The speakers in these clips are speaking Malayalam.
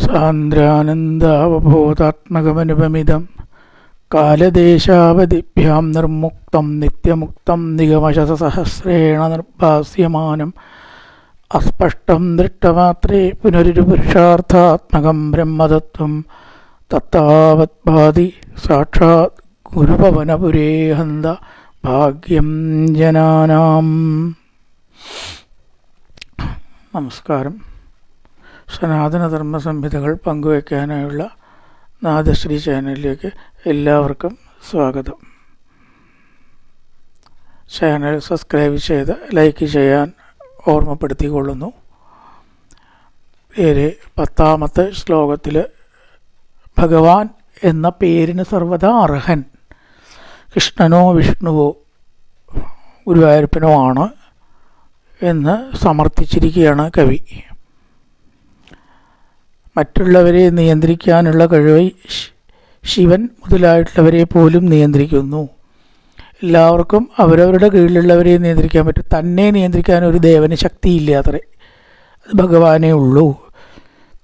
സാന്ദ്രാനന്ദാവബോധാത്മകമനുപമിതം കാലദേശാവധിഭ്യാം നിർമുക്തം നിത്യമുക്തം നിഗമശതസഹസ്രേണ നിർഭാസ്യമാനം അസ്പഷ്ടം ദൃഷ്ടമാത്രേ പുനരൊരു പുരുഷാർത്ഥാത്മകം ബ്രഹ്മതത്വം തത്താവത്ഭാതി സാക്ഷാത് ഗുരുപവനപുരേ ഹന്ത ഭാഗ്യം ജനാനാം. നമസ്കാരം. സനാതനധർമ്മ സംഹിതകൾ പങ്കുവയ്ക്കാനായുള്ള നാദശ്രീ ചാനലിലേക്ക് എല്ലാവർക്കും സ്വാഗതം. ചാനൽ സബ്സ്ക്രൈബ് ചെയ്ത് ലൈക്ക് ചെയ്യാൻ ഓർമ്മപ്പെടുത്തിക്കൊള്ളുന്നു. 10ാമത്തെ ശ്ലോകത്തിൽ ഭഗവാൻ എന്ന പേരിന് സർവ്വതാ അർഹൻ കൃഷ്ണനോ വിഷ്ണുവോ ഗുരുവായൂരപ്പനോ ആണ് എന്ന് സമർത്ഥിച്ചിരിക്കുകയാണ് കവി. മറ്റുള്ളവരെ നിയന്ത്രിക്കാനുള്ള കഴിവ് ശിവൻ മുതലായിട്ടുള്ളവരെ പോലും നിയന്ത്രിക്കുന്നു. എല്ലാവർക്കും അവരവരുടെ കീഴിലുള്ളവരെ നിയന്ത്രിക്കാൻ പറ്റും. തന്നെ നിയന്ത്രിക്കാൻ ഒരു ദേവന് ശക്തിയില്ല അത്രേ, അത് ഭഗവാനേ ഉള്ളൂ.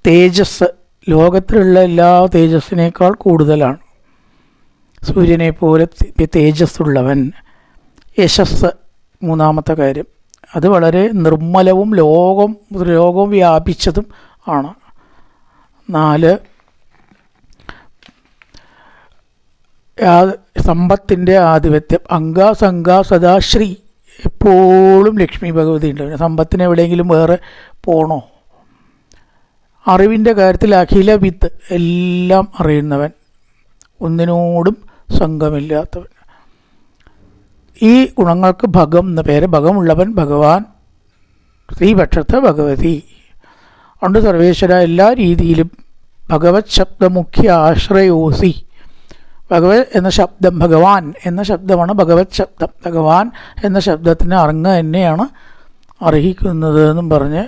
തേജസ് ലോകത്തിലുള്ള എല്ലാ തേജസ്സിനേക്കാൾ കൂടുതലാണ്. സൂര്യനെ പോലെ തേജസ്സുള്ളവൻ. യശസ് മൂന്നാമത്തെ കാര്യം, അത് വളരെ നിർമ്മലവും ലോകം വ്യാപിച്ചതും ആണ്. 4 സമ്പത്തിൻ്റെ ആധിപത്യം. അംഗ സദാശ്രീ, എപ്പോഴും ലക്ഷ്മി ഭഗവതി ഉണ്ട്. സമ്പത്തിന് എവിടെയെങ്കിലും വേറെ പോണോ? അറിവിൻ്റെ കാര്യത്തിൽ അഖില വിത്ത്, എല്ലാം അറിയുന്നവൻ, ഒന്നിനോടും സംഘമില്ലാത്തവൻ. ഈ ഗുണങ്ങൾക്ക് ഭഗം എന്ന പേര്. ഭഗമുള്ളവൻ ഭഗവാൻ, ശ്രീപക്ഷത്ത് ഭഗവതി. അതുകൊണ്ട് സർവേശ്വര എല്ലാ രീതിയിലും ഭഗവത് ശബ്ദ മുഖ്യ ആശ്രയോസി. ഭഗവത് എന്ന ശബ്ദം, ഭഗവാൻ എന്ന ശബ്ദമാണ് ഭഗവത് ശബ്ദം. ഭഗവാൻ എന്ന ശബ്ദത്തിന് അങ്ങ് തന്നെയാണ് അർഹിക്കുന്നത് എന്നും പറഞ്ഞ്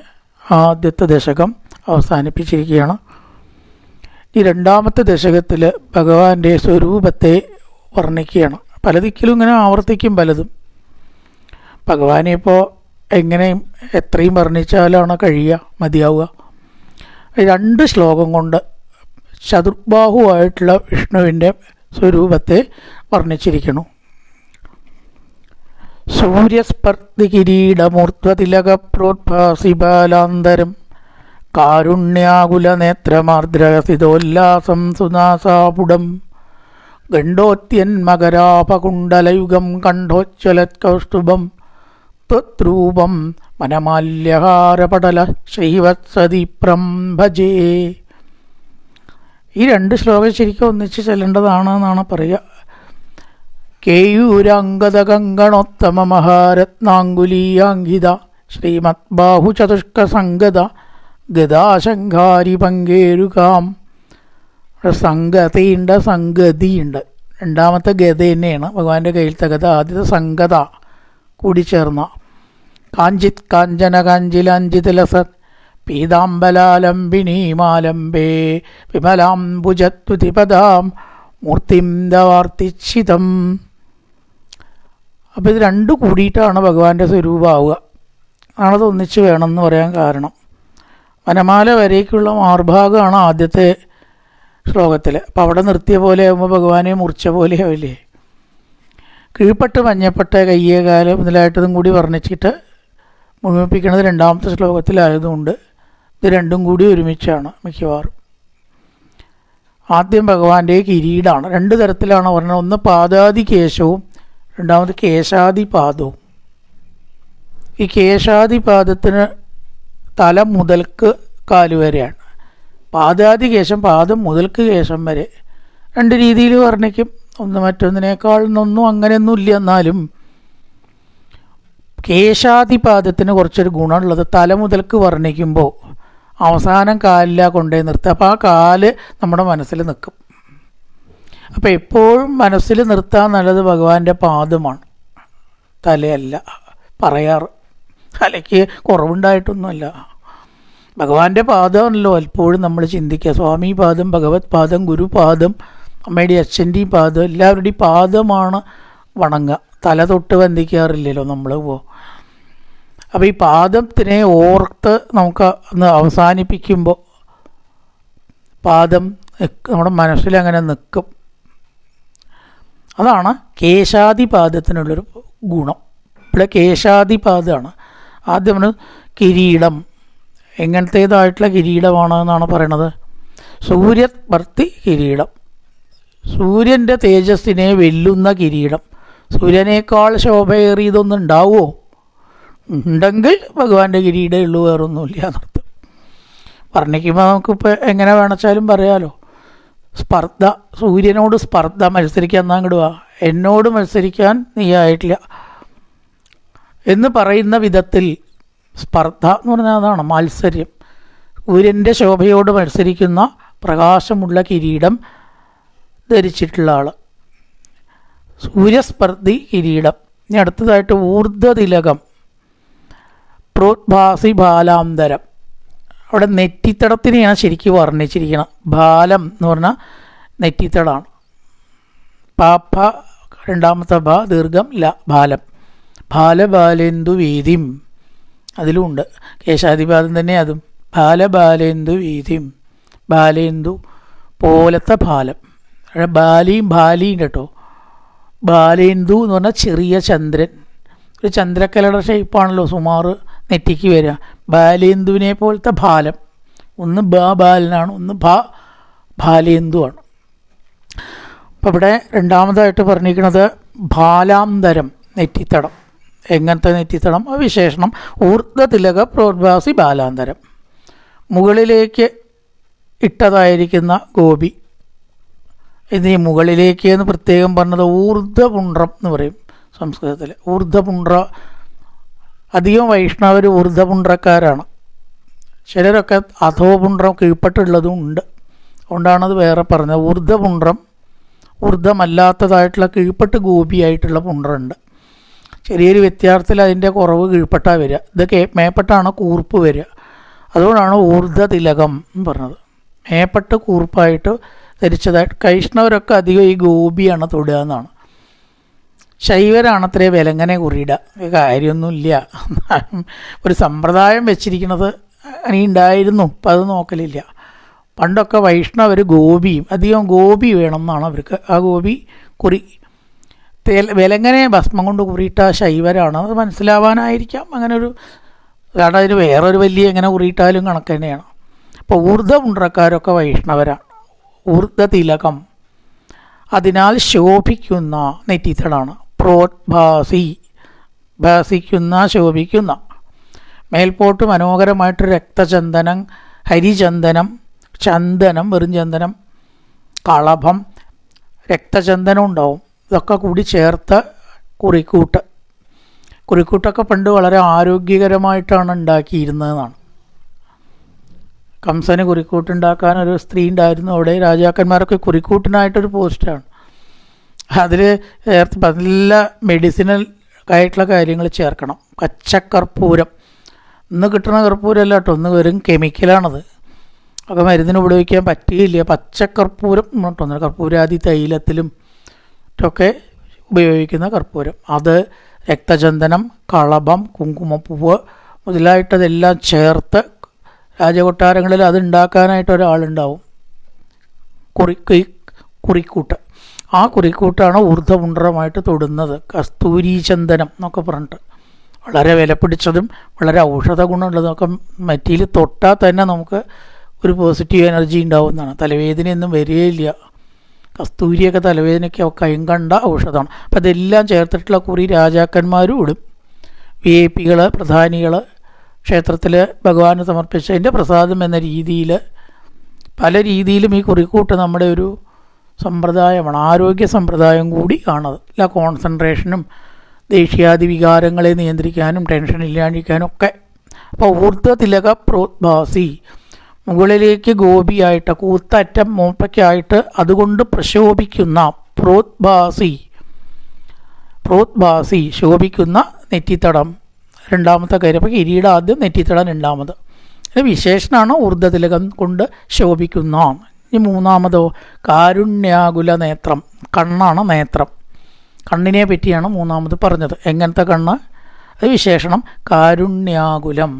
ആദ്യത്തെ ദശകം അവസാനിപ്പിച്ചിരിക്കുകയാണ്. ഈ 2ാമത്തെ ദശകത്തിൽ ഭഗവാന്റെ സ്വരൂപത്തെ വർണ്ണിക്കുകയാണ്. പല ദിക്കിലും ഇങ്ങനെ ആവർത്തിക്കും പലതും. ഭഗവാനെ ഇപ്പോൾ എങ്ങനെയും എത്രയും വർണ്ണിച്ചാലാണ് കഴിയുക, മതിയാവുക. 2 ശ്ലോകം കൊണ്ട് ചതുർബാഹുവായിട്ടുള്ള വിഷ്ണുവിൻ്റെ സ്വരൂപത്തെ വർണ്ണിച്ചിരിക്കുന്നു. സൂര്യസ്പർദ്ധി കിരീടമൂർധ്വതിലക പ്രോത്ഭാസിബാലാന്തരം കാരുണ്യാകുല നേത്രമാർദ്രസിതോല്ലാസം സുനാസാപുടം ഗണ്ഡോത്യൻ മകരാപകുണ്ടലയുഗം കണ്ഠോജ്വലത്കൗസ്തുഭം ത്വത്രൂപം മനമാല്യഹാരപടല ശ്രീവത്സദീപ്രം ഭജേ. ഈ 2 ശ്ലോകം ശരിക്കും ഒന്നിച്ച് ചെല്ലേണ്ടതാണെന്നാണ് പറയുക. കേയൂരാംഗത കങ്കണോത്തമ മഹാരത്നാങ്കുലീയാങ്കിത ശ്രീമത് ബാഹുചതുഷ്ക സംഗത ഗദാശങ്കാരി പങ്കേരുകാം. സംഗതിയുണ്ട്, സംഗതിയുണ്ട്. 2ാമത്തെ ഗത തന്നെയാണ് ഭഗവാന്റെ കയ്യിലത്തെ ഗത. ആദ്യത്തെ സംഗത കൂടിച്ചേർന്ന. കാഞ്ചിത് കാഞ്ചന കാഞ്ചിലാഞ്ചിതിലസത് പീതാംബലാലംബിനീമാലംബേ വിമലാംബുജത്വതിപദാം മൂർത്തിം ദവാർത്തിച്ചിതം. അപ്പോൾ ഇത് 2 കൂടിയിട്ടാണ് ഭഗവാന്റെ സ്വരൂപമാവുക. ആണത് ഒന്നിച്ച് വേണമെന്ന് പറയാൻ കാരണം, വനമാല വരേക്കുള്ള മാർഭാഗമാണ് ആദ്യത്തെ ശ്ലോകത്തിൽ. അപ്പോൾ അവിടെ നിർത്തിയ പോലെ ആകുമ്പോൾ ഭഗവാനെ മുറിച്ച പോലെ ആവില്ലേ. കീഴ്പട്ട് മഞ്ഞപ്പട്ട് കയ്യേ കാലം മുതലായിട്ടതും കൂടി വർണ്ണിച്ചിട്ട് മുഴുമിപ്പിക്കുന്നത് 2ാമത്തെ ശ്ലോകത്തിലായതുകൊണ്ട് ഇത് 2ഉം കൂടി ഒരുമിച്ചാണ് മിക്കവാറും. ആദ്യം ഭഗവാന്റെ കിരീടമാണ്. 2 തരത്തിലാണ് പറഞ്ഞത്. ഒന്ന് പാദാദി കേശവും, 2ാമത് കേശാദി പാദവും. ഈ കേശാദി പാദത്തിന് തല മുതൽക്ക് കാലുവരെയാണ്. പാദാദി കേശം പാദം മുതൽക്ക് കേശം വരെ. 2 രീതിയിൽ വർണ്ണിക്കും. ഒന്ന് മറ്റൊന്നിനേക്കാൾ ഒന്നും അങ്ങനെയൊന്നും ഇല്ല. എന്നാലും കേശാദിപാദത്തിന് കുറച്ചൊരു ഗുണമുള്ളത്, തല മുതൽക്ക് വർണ്ണിക്കുമ്പോൾ അവസാനം കാലില കൊണ്ടേ നിർത്തുക. അപ്പോൾ ആ കാല് നമ്മുടെ മനസ്സിൽ നിൽക്കും. അപ്പോൾ എപ്പോഴും മനസ്സിൽ നിർത്താൻ നല്ലത് ഭഗവാന്റെ പാദമാണ്, തലയല്ല പറയാറ്. തലയ്ക്ക് കുറവുണ്ടായിട്ടൊന്നുമല്ല. ഭഗവാന്റെ പാദമാണല്ലോ എപ്പോഴും നമ്മൾ ചിന്തിക്കുക. സ്വാമി പാദം, ഭഗവത് പാദം, ഗുരുപാദം, അമ്മയുടെ അച്ഛൻ്റെയും പാദം, എല്ലാവരുടെയും പാദമാണ് വണങ്ങുക. തല തൊട്ട് വന്ദിക്കാറില്ലല്ലോ നമ്മൾ. അപ്പോൾ ഈ പാദത്തിനെ ഓർത്ത് നമുക്ക് ഒന്ന് അവസാനിപ്പിക്കുമ്പോൾ പാദം നമ്മുടെ മനസ്സിലങ്ങനെ നിൽക്കും. അതാണ് കേശാദിപാദത്തിനുള്ളൊരു ഗുണം. ഇവിടെ കേശാദിപാദമാണ്. ആദ്യം നമ്മൾ കിരീടം എങ്ങനത്തേതായിട്ടുള്ള കിരീടമാണ് എന്നാണ് പറയണത്. സൂര്യവർത്തി കിരീടം, സൂര്യൻ്റെ തേജസ്സിനെ വെല്ലുന്ന കിരീടം. സൂര്യനേക്കാൾ ശോഭയേറിയതൊന്നും ഉണ്ടാവുമോ? ഉണ്ടെങ്കിൽ ഭഗവാന്റെ കിരീടമേ ഉള്ളൂ, വേറൊന്നുമില്ല എന്നർത്ഥം. വർണ്ണിക്കുമ്പോൾ നമുക്കിപ്പോൾ എങ്ങനെ വേണമെച്ചാലും പറയാമല്ലോ. സ്പർദ്ധ, സൂര്യനോട് സ്പർദ്ധ, മത്സരിക്കാൻ എന്നാ ഇടുക, എന്നോട് മത്സരിക്കാൻ നീ ആയിട്ടില്ല എന്ന് പറയുന്ന വിധത്തിൽ സ്പർദ്ധ എന്ന് പറഞ്ഞാൽ അതാണ് മാത്സര്യം. സൂര്യൻ്റെ ശോഭയോട് മത്സരിക്കുന്ന പ്രകാശമുള്ള കിരീടം ധരിച്ചിട്ടുള്ള ആൾ, സൂര്യസ്പർദ്ധി കിരീടം. ഇനി അടുത്തതായിട്ട് ഊർധ്വതിലകം, പ്രോദ്ഭാസി ബാലാന്തരം. അവിടെ നെറ്റിത്തടത്തിനെയാണ് ശരിക്കും വർണ്ണിച്ചിരിക്കണം. ബാലം എന്ന് പറഞ്ഞാൽ നെറ്റിത്തടാണ്. പാപ്പ രണ്ടാമത്തെ ഭ ദീർഘം ല, ബാലം. ബാലബാലേന്ദു വീതിം അതിലുമുണ്ട്. കേശാദിപാദം തന്നെ അതും. ബാലബാലേന്ദു വീതിം, ബാലേന്ദു പോലത്തെ ബാലം. അവിടെ ബാലിയും കേട്ടോ. ബാലേന്ദു എന്ന് പറഞ്ഞാൽ ചെറിയ ചന്ദ്രൻ, ഒരു ചന്ദ്രക്കലയുടെ ഷേപ്പാണല്ലോ സുമാർ നെറ്റിക്ക് വരിക. ബാലേന്ദുവിനെ പോലത്തെ ബാലം. ഒന്ന് ബാലനാണ്, ഒന്ന് ബാലേന്ദുവാണ്. അപ്പം ഇവിടെ രണ്ടാമതായിട്ട് പറഞ്ഞിരിക്കുന്നത് ബാലാന്തരം, നെറ്റിത്തടം. എങ്ങനത്തെ നെറ്റിത്തടം? വിശേഷണം ഊർധ്വതിലക പ്രോദ്ഭാസി ബാലാന്തരം. മുകളിലേക്ക് ഇട്ടതായിരിക്കുന്ന ഗോപി. ഇത് ഈ മുകളിലേക്ക് എന്ന് പ്രത്യേകം പറഞ്ഞത് ഊർധ്വപുണ്ഡ്രം എന്ന് പറയും സംസ്കൃതത്തിൽ. ഊർധ്വപുണ്ഡ്ര, അധികം വൈഷ്ണവർ ഊർധ്വപുണ്ഡ്രക്കാരാണ്. ചിലരൊക്കെ അധോപുണ്ഡ്രം കീഴ്പ്പെട്ടുള്ളതും ഉണ്ട്. അതുകൊണ്ടാണത് വേറെ പറഞ്ഞത്. ഊർധ്വപുണ്ഡ്രം, ഊർധ്വമല്ലാത്തതായിട്ടുള്ള കീഴ്പ്പെട്ട് ഗോപിയായിട്ടുള്ള പുണ്ഡ്രമുണ്ട്. ചെറിയൊരു വ്യത്യാസത്തിൽ അതിൻ്റെ കുറവ് കീഴ്പ്പെട്ടാണ് വരിക. ഇത് മേപ്പെട്ടാണ് കൂർപ്പ് വരിക. അതുകൊണ്ടാണ് ഊർധ്വതിലകം എന്ന് പറഞ്ഞത്. മേപ്പെട്ട് കൂർപ്പായിട്ട് ധരിച്ചതായിട്ട്. വൈഷ്ണവരൊക്കെ അധികം ഈ ഗോപിയാണ് തൊടുക എന്നാണ്. ശൈവരാണത്രേ വിലങ്ങനെ കുറിയിടുക. കാര്യമൊന്നുമില്ല. ഒരു സമ്പ്രദായം വെച്ചിരിക്കുന്നത് ഇനി ഉണ്ടായിരുന്നു, ഇപ്പം അത് നോക്കലില്ല. പണ്ടൊക്കെ വൈഷ്ണവർ ഗോപിയും, അധികം ഗോപി വേണം എന്നാണ് അവർക്ക്. ആ ഗോപി കുറി വിലങ്ങനെ ഭസ്മം കൊണ്ട് കുറിയിട്ട ശൈവരാണ്. അത് മനസ്സിലാവാനായിരിക്കാം അങ്ങനൊരു. കാരണം അതിന് വേറൊരു വലിയ എങ്ങനെ കുറിയിട്ടാലും കണക്ക് തന്നെയാണ്. അപ്പോൾ ഊർധ്വപുണ്ഡ്രക്കാരൊക്കെ വൈഷ്ണവരാണ്. ഊർധ്വതിലകം, അതിനാൽ ശോഭിക്കുന്ന നെറ്റിത്തടാണ്. പ്രോദ്ഭാസി, ഭാസിക്കുന്ന, ശോഭിക്കുന്ന. മേൽപോട്ട് മനോഹരമായിട്ട് രക്തചന്ദനം, ഹരിചന്ദനം, ചന്ദനം, വെറും ചന്ദനം, കളഭം, രക്തചന്ദനം ഉണ്ടാവും. ഇതൊക്കെ കൂടി ചേർത്ത് കുറിക്കൂട്ട്. കുറിക്കൂട്ടൊക്കെ പണ്ട് വളരെ ആരോഗ്യകരമായിട്ടാണ് ഉണ്ടാക്കിയിരുന്നതെന്നാണ്. കംസന് കുറിക്കൂട്ടുണ്ടാക്കാൻ ഒരു സ്ത്രീ ഉണ്ടായിരുന്നു. അവിടെ രാജാക്കന്മാരൊക്കെ കുറിക്കൂട്ടിനായിട്ടൊരു പോസ്റ്റാണ്. അതിൽ ചേർത്ത് നല്ല മെഡിസിനൽ ആയിട്ടുള്ള കാര്യങ്ങൾ ചേർക്കണം. പച്ചക്കർപ്പൂരം, ഇന്ന് കിട്ടുന്ന കർപ്പൂരമല്ല കേട്ടോ, ഒന്ന് വെറും കെമിക്കലാണത്. ഒക്കെ മരുന്നിന് ഉപയോഗിക്കാൻ പറ്റുകയില്ല. പച്ചക്കർപ്പൂരം കേട്ടോ, കർപ്പൂരാദി തൈലത്തിലും ഒക്കെ ഉപയോഗിക്കുന്ന കർപ്പൂരം. അത് രക്തചന്ദനം, കളഭം, കുങ്കുമപ്പൂവ് മുതലായിട്ടതെല്ലാം ചേർത്ത് രാജകൊട്ടാരങ്ങളിൽ അതുണ്ടാക്കാനായിട്ട് ഒരാളുണ്ടാവും. കുറിക്കൂട്ട്. ആ കുറിക്കൂട്ടാണ് ഊർധ്വപുണ്ഡ്രമായിട്ട് തൊടുന്നത്. കസ്തൂരി ചന്ദനം എന്നൊക്കെ പറഞ്ഞിട്ട് വളരെ വിലപിടിച്ചതും വളരെ ഔഷധ ഗുണമുള്ളതൊക്കെ നെറ്റിയിൽ തൊട്ടാൽ തന്നെ നമുക്ക് ഒരു പോസിറ്റീവ് എനർജി ഉണ്ടാവുന്നതാണ്. തലവേദനയൊന്നും വരികയില്ല. കസ്തൂരിയൊക്കെ തലവേദനയ്ക്ക് കണ്ട ഔഷധമാണ്. അപ്പം അതെല്ലാം ചേർത്തിട്ടുള്ള കുറി രാജാക്കന്മാരും ഇടും. VIP പ്രധാനികൾ ക്ഷേത്രത്തിൽ ഭഗവാന് സമർപ്പിച്ചതിൻ്റെ പ്രസാദം എന്ന രീതിയിൽ പല രീതിയിലും ഈ കുറിക്കൂട്ട് നമ്മുടെ ഒരു സമ്പ്രദായമാണ്. ആരോഗ്യ സമ്പ്രദായം കൂടി ആണത്. എല്ലാ കോൺസെൻട്രേഷനും ദേശീയാദി വികാരങ്ങളെ നിയന്ത്രിക്കാനും ടെൻഷൻ ഇല്ലാണ്ടിരിക്കാനും ഒക്കെ. അപ്പോൾ ഊർധ്വതിലക പ്രോദ്ഭാസി, മുകളിലേക്ക് ഗോപിയായിട്ട് കൂത്തറ്റം മൂപ്പയ്ക്കായിട്ട് അതുകൊണ്ട് പ്രശോഭിക്കുന്ന പ്രോദ്ഭാസി ശോഭിക്കുന്ന നെറ്റിത്തടം രണ്ടാമത്തെ കാര്യം. അപ്പോൾ കിരീടം ആദ്യം, നെറ്റിത്തടം രണ്ടാമത്. വിശേഷണമാണ് ഊർധ്വതിലകം കൊണ്ട് ശോഭിക്കുന്ന. ഇനി മൂന്നാമതോ കാരുണ്യാകുല നേത്രം, കണ്ണാണ് നേത്രം. കണ്ണിനെ പറ്റിയാണ് മൂന്നാമത് പറഞ്ഞത്. എങ്ങനത്തെ കണ്ണ്? അത് വിശേഷണം കാരുണ്യാകുലം.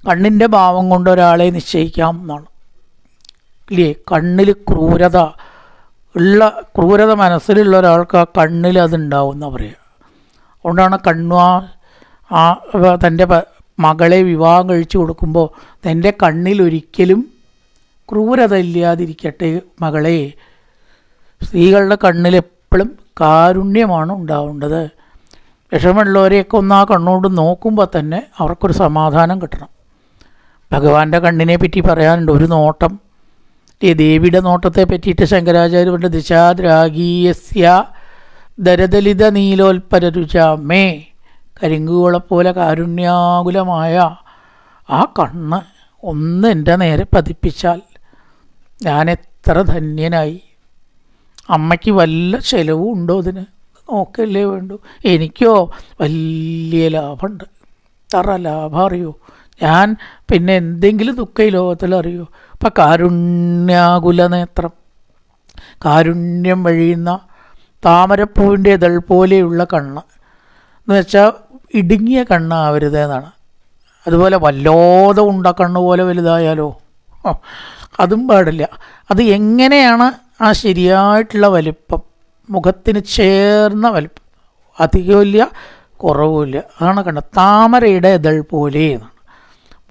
കണ്ണിൻ്റെ ഭാവം കൊണ്ട് ഒരാളെ നിശ്ചയിക്കാം എന്നാണ്. ഇല്ലേ? കണ്ണിൽ ക്രൂരത മനസ്സിലുള്ള ഒരാൾക്ക് ആ കണ്ണിൽ അതുണ്ടാവും എന്ന് പറയുക. അതുകൊണ്ടാണ് തൻ്റെ മകളെ വിവാഹം കഴിച്ചു കൊടുക്കുമ്പോൾ തൻ്റെ കണ്ണിൽ ഒരിക്കലും ക്രൂരത ഇല്ലാതിരിക്കട്ടെ മകളെ. സ്ത്രീകളുടെ കണ്ണിൽ എപ്പോഴും കാരുണ്യമാണ് ഉണ്ടാവേണ്ടത്. വിഷമമുള്ളവരെയൊക്കെ ഒന്ന് ആ കണ്ണുകൊണ്ട് നോക്കുമ്പോൾ തന്നെ അവർക്കൊരു സമാധാനം കിട്ടണം. ഭഗവാന്റെ കണ്ണിനെ പറ്റി പറയാനുണ്ട്. ഒരു നോട്ടം, ദേവിയുടെ നോട്ടത്തെ പറ്റിയിട്ട് ശങ്കരാചാര്യ പറഞ്ഞ ദിശാദ്രാഗീയസ്യ ദരദലിത നീലോൽപരരുചാമേ, കരിങ്കുകളെപ്പോലെ കാരുണ്യാകുലമായ ആ കണ്ണ് ഒന്ന് എൻ്റെ നേരെ പതിപ്പിച്ചാൽ ഞാൻ എത്ര ധന്യനായി. അമ്മയ്ക്ക് വല്ല ചിലവും ഉണ്ടോ ഇതിന്? നോക്കല്ലേ വേണ്ടു. എനിക്കോ വലിയ ലാഭമുണ്ട്. തറ ലാഭം അറിയോ? ഞാൻ പിന്നെ എന്തെങ്കിലും ദുഃഖ ഈ ലോകത്തിൽ അറിയോ? അപ്പം കാരുണ്യാകുല നേത്രം, കാരുണ്യം വഴിയുന്ന താമരപ്പൂവിൻ്റെ ഇതൾ പോലെയുള്ള കണ്ണ് എന്ന് വെച്ചാൽ ഇടുങ്ങിയ കണ്ണാവരുത് എന്നാണ്. അതുപോലെ വല്ലാതെ ഉണ്ട കണ്ണ് പോലെ വലുതായാലോ അതും പാടില്ല. അത് എങ്ങനെയാണ് ആ ശരിയായിട്ടുള്ള വലിപ്പം, മുഖത്തിന് ചേർന്ന വലിപ്പം, അധികമില്ല കുറവുമില്ല, അതാണ് കണ്ണ്. താമരയുടെ ഇതൾ പോലെ എന്നാണ്.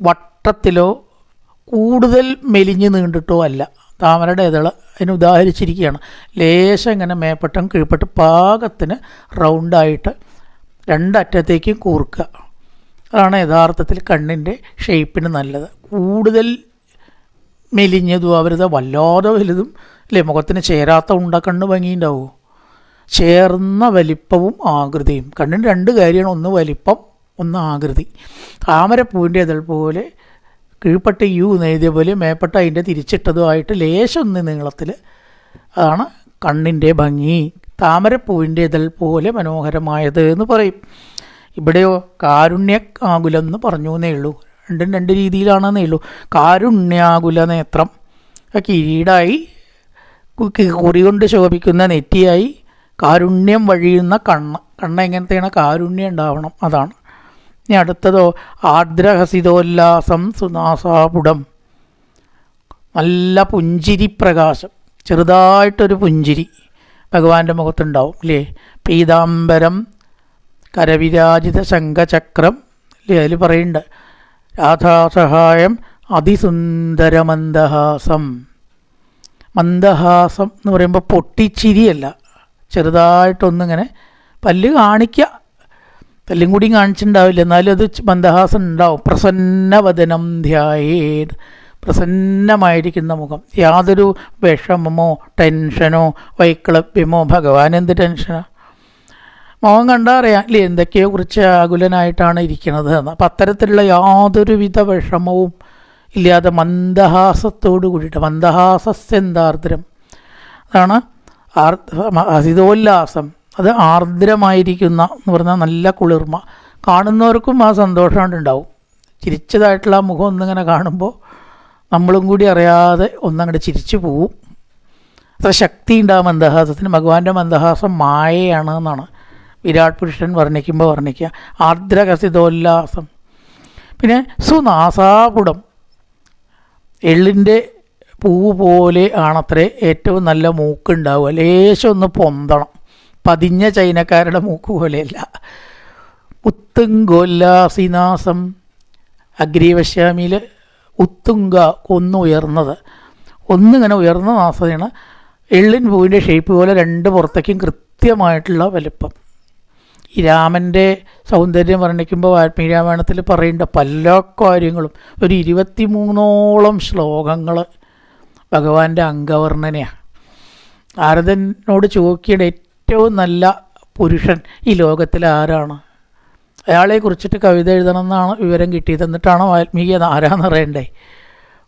വട്ടത്തിലോ കൂടുതൽ മെലിഞ്ഞ് നീണ്ടിട്ടോ അല്ല. താമരയുടെ ഇതൾ അതിന് ഉദാഹരിച്ചിരിക്കുകയാണ്. ലേശം ഇങ്ങനെ മേപ്പട്ടും കീഴ്പ്പെട്ട് പാകത്തിന് റൗണ്ടായിട്ട് രണ്ടറ്റത്തേക്കും കൂർക്കുക. അതാണ് യഥാർത്ഥത്തിൽ കണ്ണിൻ്റെ ഷേപ്പിന് നല്ലത്. കൂടുതൽ മെലിഞ്ഞതും ആവരുത്, വല്ലാതെ വലുതും അല്ലേ. മുഖത്തിന് ചേരാത്ത കണ്ണ് ഭംഗിയുണ്ടാവുമോ? ചേർന്ന വലിപ്പവും ആകൃതിയും. കണ്ണിന് രണ്ട് കാര്യമാണ്, ഒന്ന് വലിപ്പം, ഒന്ന് ആകൃതി. താമരപ്പൂവിൻ്റെ ഇതൾ പോലെ കീഴ്പ്പെട്ട് യു നെയ്തിയ പോലെ മേപ്പെട്ട് അതിൻ്റെ തിരിച്ചിട്ടതുമായിട്ട് ലേശം ഒന്ന് നീളത്തിൽ, അതാണ് കണ്ണിൻ്റെ ഭംഗി. താമരപ്പൂവിൻ്റെ ഇതൾ പോലെ മനോഹരമായത് എന്ന് പറയും. ഇവിടെയോ കാരുണ്യാകുലം എന്ന് പറഞ്ഞു എന്നേ ഉള്ളൂ. രണ്ടും രണ്ട് രീതിയിലാണെന്നേ ഉള്ളൂ. കാരുണ്യാകുല നേത്രം, കിരീടായി, കുറി കൊണ്ട് ശോഭിക്കുന്ന നെറ്റിയായി, കാരുണ്യം വഴിയുന്ന കണ്ണ് എങ്ങനത്തെയാണ്? കാരുണ്യം ഉണ്ടാവണം, അതാണ്. ഇനി അടുത്തതോ ആർദ്രഹസിതോല്ലാസം സുനാസാപുടം, നല്ല പുഞ്ചിരി പ്രകാശം, ചെറുതായിട്ടൊരു പുഞ്ചിരി ഭഗവാന്റെ മുഖത്തുണ്ടാവും അല്ലേ. പീതാംബരം കരവിരാജിത ശംഖചക്രം അല്ലേ. അതിൽ പറയുന്നുണ്ട് രാധാസഹായം അതിസുന്ദരമന്ദഹാസം. മന്ദഹാസം എന്ന് പറയുമ്പോൾ പൊട്ടിച്ചിരിയല്ല, ചെറുതായിട്ടൊന്നിങ്ങനെ പല്ല് കാണിക്കുക. പല്ലും കൂടി കാണിച്ചിട്ടുണ്ടാവില്ല, എന്നാലും അത് മന്ദഹാസം ഉണ്ടാവും. പ്രസന്നവദനം ധ്യായേത്, പ്രസന്നമായിരിക്കുന്ന മുഖം, യാതൊരു വിഷമമോ ടെൻഷനോ വൈക്ലഭ്യമോ. ഭഗവാൻ എന്ത് ടെൻഷനാണ്? മുഖം കണ്ടാൽ അറിയാം അല്ലേ എന്തൊക്കെയോ കുറിച്ച് ആകുലനായിട്ടാണ് ഇരിക്കുന്നത് എന്ന്. അപ്പം അത്തരത്തിലുള്ള യാതൊരുവിധ വിഷമവും ഇല്ലാതെ മന്ദഹാസത്തോടു കൂടിയിട്ട്, മന്ദഹാസസ്യന്താർദ്രം, അതാണ് ഹസിതോല്ലാസം. അത് ആർദ്രമായിരിക്കുന്ന എന്ന് പറഞ്ഞാൽ നല്ല കുളിർമ. കാണുന്നവർക്കും ആ സന്തോഷം ഉണ്ടാവും. ചിരിച്ചതായിട്ടുള്ള ആ മുഖം ഒന്നിങ്ങനെ കാണുമ്പോൾ നമ്മളും കൂടി അറിയാതെ ഒന്നങ്ങോട്ട് ചിരിച്ചു പോവും. അത്ര ശക്തി ഉണ്ടാകും മന്ദഹാസത്തിന്. ഭഗവാന്റെ മന്ദഹാസം മായയാണ് എന്നാണ് വിരാട് പുരുഷൻ വർണ്ണിക്കുക. ആർദ്രകസിതോല്ലാസം. പിന്നെ സുനാസാപുടം, എള്ളിൻ്റെ പൂവ് പോലെ ആണത്രേ ഏറ്റവും നല്ല മൂക്കുണ്ടാവുക. ലേശം ഒന്ന് പൊന്തണം, പതിഞ്ഞ ചൈനക്കാരുടെ മൂക്ക് പോലെയല്ല. ഉത്തുംഗോല്ലാസിനാസം, അഗ്രീവശ്യാമിയിൽ ഉത്തുംഗ ഒന്ന് ഉയർന്നത്, ഒന്നിങ്ങനെ ഉയർന്ന നാസയാണ്. എള്ളിൻ പൂവിൻ്റെ ഷേപ്പ് പോലെ രണ്ട് പുറത്തേക്കും കൃത്യമായിട്ടുള്ള വലുപ്പം. ഈ രാമൻ്റെ സൗന്ദര്യം വർണ്ണിക്കുമ്പോൾ വാൽമീകി രാമായണത്തിൽ പറയേണ്ട പല കാര്യങ്ങളും, ഒരു 23ഓളം ശ്ലോകങ്ങൾ ഭഗവാന്റെ അംഗവർണ്ണനയാണ്. നാരദനോട് ചോദിക്കേണ്ട ഏറ്റവും നല്ല പുരുഷൻ ഈ ലോകത്തിൽ ആരാണ്? അയാളെ കുറിച്ചിട്ട് കവിത എഴുതണം എന്നാണ് വിവരം കിട്ടിയത്. എന്നിട്ടാണ് വാൽമീകി ആരാന്നറിയണ്ടേ.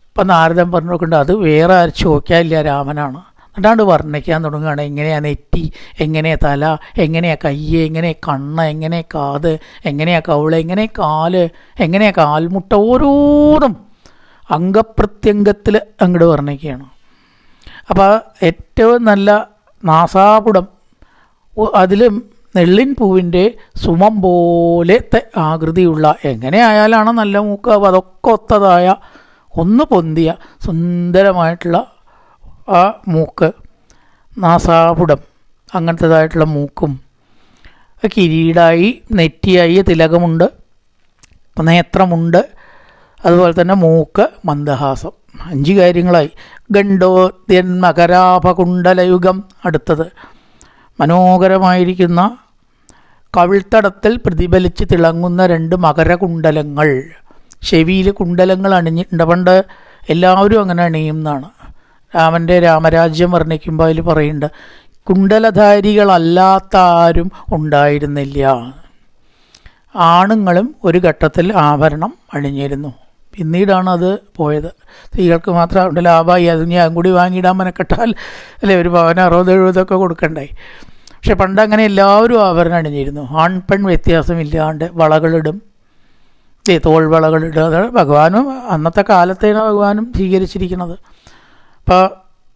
അപ്പം നാരദൻ പറഞ്ഞു നോക്കണ്ട, അത് വേറെ ആരും ചോദിക്കാനില്ല, രാമനാണ്. എന്നിട്ടാണ്ട് വർണ്ണിക്കാൻ തുടങ്ങുകയാണ്. എങ്ങനെയാണ് നെറ്റി, എങ്ങനെയാണ് തല, എങ്ങനെയാണ് കയ്യ്, എങ്ങനെയാണ് കണ്ണ്, എങ്ങനെയാണ് കാത്, എങ്ങനെയാണ് കവിള്, എങ്ങനെ കാല്, എങ്ങനെയാണ് കാൽമുട്ട, ഓരോന്നും അംഗപ്രത്യംഗത്തിൽ അങ്ങോട്ട് വർണ്ണിക്കുകയാണ്. അപ്പോൾ ഏറ്റവും നല്ല നാസാപുടം, അതിലും നെള്ളിൻ പൂവിൻ്റെ സുമം പോലത്തെ ആകൃതിയുള്ള, എങ്ങനെയായാലാണ് നല്ല മൂക്ക്, അപ്പോൾ അതൊക്കെ ഒത്തതായ, ഒന്ന് പൊന്തിയ സുന്ദരമായിട്ടുള്ള ആ മൂക്ക്, നാസാപുടം, അങ്ങനത്തേതായിട്ടുള്ള മൂക്കും, കിരീടായി, നെറ്റിയായി, തിലകമുണ്ട്, നേത്രമുണ്ട്, അതുപോലെ തന്നെ മൂക്ക്, മന്ദഹാസം. 5 കാര്യങ്ങളായി. ഗണ്ഡോദ്യൻ മകരാഭകുണ്ടലയുഗം. അടുത്തത് മനോഹരമായിരിക്കുന്ന കവിൾത്തടത്തിൽ പ്രതിഫലിച്ച് തിളങ്ങുന്ന 2 മകരകുണ്ടലങ്ങൾ. ചെവിയിൽ കുണ്ടലങ്ങൾ അണിഞ്ഞിട്ടുണ്ട്. പണ്ട് എല്ലാവരും അങ്ങനെ അണിയും എന്നാണ്. രാമൻ്റെ രാമരാജ്യം വർണ്ണിക്കുമ്പോൾ അതിൽ പറയുന്നുണ്ട്, കുണ്ടലധാരികളല്ലാത്ത ആരും ഉണ്ടായിരുന്നില്ല. ആണുങ്ങളും ഒരു ഘട്ടത്തിൽ ആഭരണം അണിഞ്ഞിരുന്നു. പിന്നീടാണ് അത് പോയത്. സ്ത്രീകൾക്ക് മാത്രം ലാഭമായി. അത് ഞാൻ കൂടി വാങ്ങിയിടാൻ മെനക്കെട്ടാൽ അല്ലേ ഒരു പവന് 60-70 കൊടുക്കണ്ടായി. പക്ഷെ പണ്ട് അങ്ങനെ എല്ലാവരും ആഭരണം അണിഞ്ഞിരുന്നു. ആൺപെൺ വ്യത്യാസമില്ലാണ്ട് വളകളിടും, തോൾ വളകളിടും. അതാണ് ഭഗവാനും അന്നത്തെ കാലത്തേണ് ഭഗവാനും സ്വീകരിച്ചിരിക്കുന്നത്. അപ്പോൾ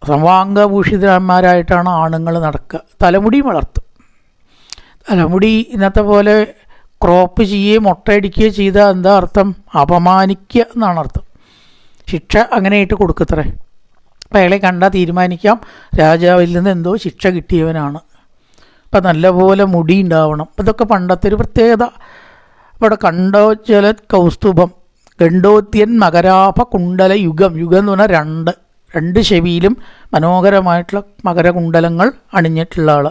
സർവാംഗഭൂഷിതന്മാരായിട്ടാണ് ആണുങ്ങൾ നടക്കുക. തലമുടിയും വളർത്തും. തലമുടി ഇന്നത്തെ പോലെ ക്രോപ്പ് ചെയ്യുകയോ മുട്ടയടിക്കുകയോ ചെയ്താൽ എന്താ അർത്ഥം? അപമാനിക്കുക എന്നാണ് അർത്ഥം. ശിക്ഷ അങ്ങനെയായിട്ട് കൊടുക്കത്രേ. അപ്പം അയാളെ കണ്ടാൽ തീരുമാനിക്കാം രാജാവിൽ നിന്ന് എന്തോ ശിക്ഷ കിട്ടിയവനാണ്. അപ്പം നല്ലപോലെ മുടി ഉണ്ടാവണം. ഇതൊക്കെ പണ്ടത്തെ ഒരു പ്രത്യേകത. ഇവിടെ കണ്ടോജ്വല കൗസ്തുഭം, ഗണ്ഡോദ്യൻ മകരാഭ കുണ്ടല യുഗം. യുഗം എന്ന് പറഞ്ഞാൽ 2 ചെവിയിലും മനോഹരമായിട്ടുള്ള മകരകുണ്ടലങ്ങൾ അണിഞ്ഞിട്ടുള്ള ആൾ.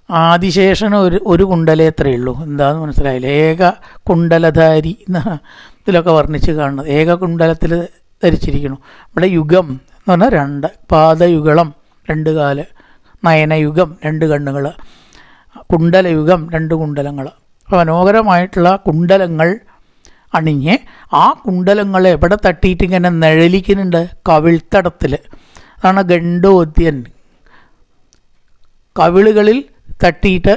ആദിശേഷന് ഒരു കുണ്ടലേ എത്രയേ ഉള്ളൂ. എന്താണെന്ന് മനസ്സിലായില്ല. ഏക കുണ്ടലധാരി ഇതിലൊക്കെ വർണ്ണിച്ച് കാണുന്നത്. ഏക കുണ്ടലത്തിൽ ധരിച്ചിരിക്കുന്നു. ഇവിടെ യുഗം എന്ന് പറഞ്ഞാൽ 2. പാദയുഗളം 2 കാല്, നയനയുഗം 2 കണ്ണുകൾ, കുണ്ടലയുഗം 2 കുണ്ടലങ്ങൾ. അപ്പോൾ മനോഹരമായിട്ടുള്ള കുണ്ടലങ്ങൾ അണിഞ്ഞ് ആ കുണ്ടലങ്ങൾ എവിടെ തട്ടിയിട്ട് ഇങ്ങനെ നിഴലിക്കുന്നുണ്ട്? കവിൾത്തടത്തിൽ. അതാണ് ഗണ്ഡോദ്യൻ. കവിളുകളിൽ തട്ടിയിട്ട്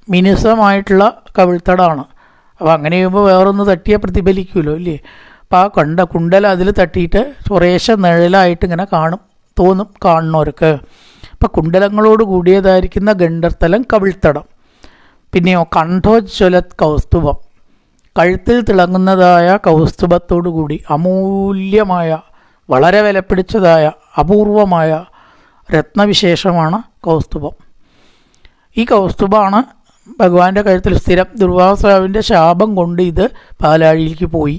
മിനുസമായിട്ടുള്ള കവിൾത്തടമാണ്. അപ്പോൾ അങ്ങനെ ചെയ്യുമ്പോൾ വേറൊന്ന് തട്ടിയാൽ പ്രതിഫലിക്കുമല്ലോ ഇല്ലേ? അപ്പോൾ ആ കുണ്ടല അതിൽ തട്ടിയിട്ട് കുറേശ്ശെ നിഴലായിട്ട് ഇങ്ങനെ തോന്നും കാണുന്നവർക്ക്. അപ്പോൾ കുണ്ടലങ്ങളോട് കൂടിയതായിരിക്കുന്ന ഗണ്ഡസ്ഥലം കവിൾത്തടം. പിന്നെയോ കണ്ഠോജ്വല കൗസ്തുഭം, കഴുത്തിൽ തിളങ്ങുന്നതായ കൗസ്തുഭത്തോടു കൂടി അമൂല്യമായ, വളരെ വിലപിടിച്ചതായ, അപൂർവമായ രത്നവിശേഷമാണ് കൗസ്തുഭം. ഈ കൗസ്തുഭമാണ് ഭഗവാന്റെ കഴുത്തിൽ സ്ഥിരം. ദുർവാസാവിൻ്റെ ശാപം കൊണ്ട് ഇത് പാലാഴിയിലേക്ക് പോയി.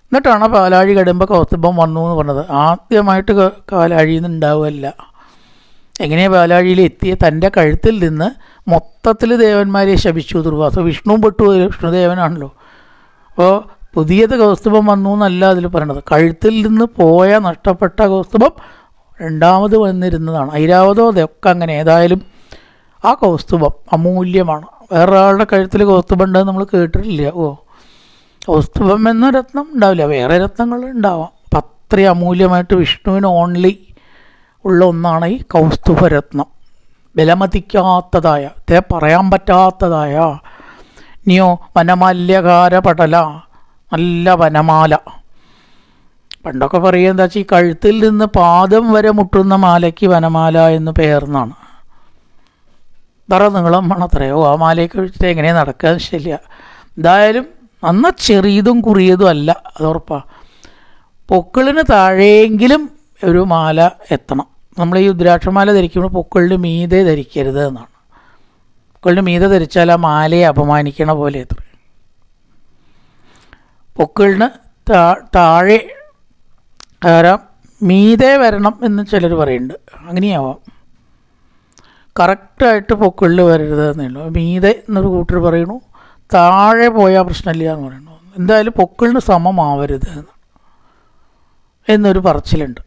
എന്നിട്ടാണ് പാലാഴി കടുമ്പോൾ കൗസ്തുഭം വന്നു എന്ന് പറഞ്ഞത്. ആദ്യമായിട്ട് പാലാഴിയിൽ നിന്ന് ഉണ്ടാവുകയല്ല. എങ്ങനെയാണ് പാലാഴിയിൽ എത്തിയ? തൻ്റെ കഴുത്തിൽ നിന്ന് മൊത്തത്തിൽ ദേവന്മാരെ ശപിച്ചു ദുർവാസ. വിഷ്ണുവും പെട്ടു, വിഷ്ണുദേവനാണല്ലോ. അപ്പോൾ പുതിയത് കൗസ്തുഭം വന്നു എന്നല്ല അതിൽ പറയണത്. കഴുത്തിൽ നിന്ന് പോയ നഷ്ടപ്പെട്ട കൗസ്തുഭം 2ാമത് വന്നിരുന്നതാണ്. ഐരാവതോ അതൊക്കെ അങ്ങനെ. ഏതായാലും ആ കൗസ്തുഭം അമൂല്യമാണ്. വേറൊരാളുടെ കഴുത്തിൽ കൗസ്തുഭം ഉണ്ടെന്ന് നമ്മൾ കേട്ടിട്ടില്ല. കൗസ്തുഭം എന്ന രത്നം ഉണ്ടാവില്ല, വേറെ രത്നങ്ങൾ ഉണ്ടാവാം. അപ്പം അത്രയും അമൂല്യമായിട്ട് വിഷ്ണുവിന് ഓൺലി ഉള്ള ഒന്നാണ് ഈ കൗസ്തുഭരത്നം. വിലമതിക്കാത്തതായ, പറയാൻ പറ്റാത്തതായ. ഇനിയോ വനമാല്യകാര പടല, നല്ല വനമാല. പണ്ടൊക്കെ പറയുക എന്താ വെച്ചാൽ ഈ കഴുത്തിൽ നിന്ന് പാദം വരെ മുട്ടുന്ന മാലയ്ക്ക് വനമാല എന്ന് പേർന്നാണ്. തറ നീളം വേണത്രയോ ആ മാലയൊക്കെ വെച്ചിട്ട് എങ്ങനെയാണ് നടക്കുക? ശരിയ. എന്തായാലും നന്ന ചെറിയതും കുറിയതും അല്ല, അതുറപ്പാണ്. പൊക്കിളിന് താഴെയെങ്കിലും ഒരു മാല എത്തണം. നമ്മൾ ഈ രുദ്രാക്ഷമാല ധരിക്കുമ്പോൾ പൊക്കിളിന് മീതെ ധരിക്കരുത് എന്നാണ്. പൊക്കിളിന് മീതെ ധരിച്ചാൽ ആ മാലയെ അപമാനിക്കണ പോലെ എത്ര. പൊക്കിളിന് താഴെ മീതെ വരണം എന്ന് ചിലർ പറയുന്നുണ്ട്. അങ്ങനെയാവാം. കറക്റ്റായിട്ട് പൊക്കിളിൽ വരരുത് എന്നുള്ളൂ. മീതെ എന്നൊരു കൂട്ടർ പറയണു, താഴെ പോയാൽ പ്രശ്നമില്ല എന്ന് പറയുന്നു. എന്തായാലും പൊക്കിളിന് സമമാവരുത് എന്നൊരു പറച്ചിലുണ്ട്.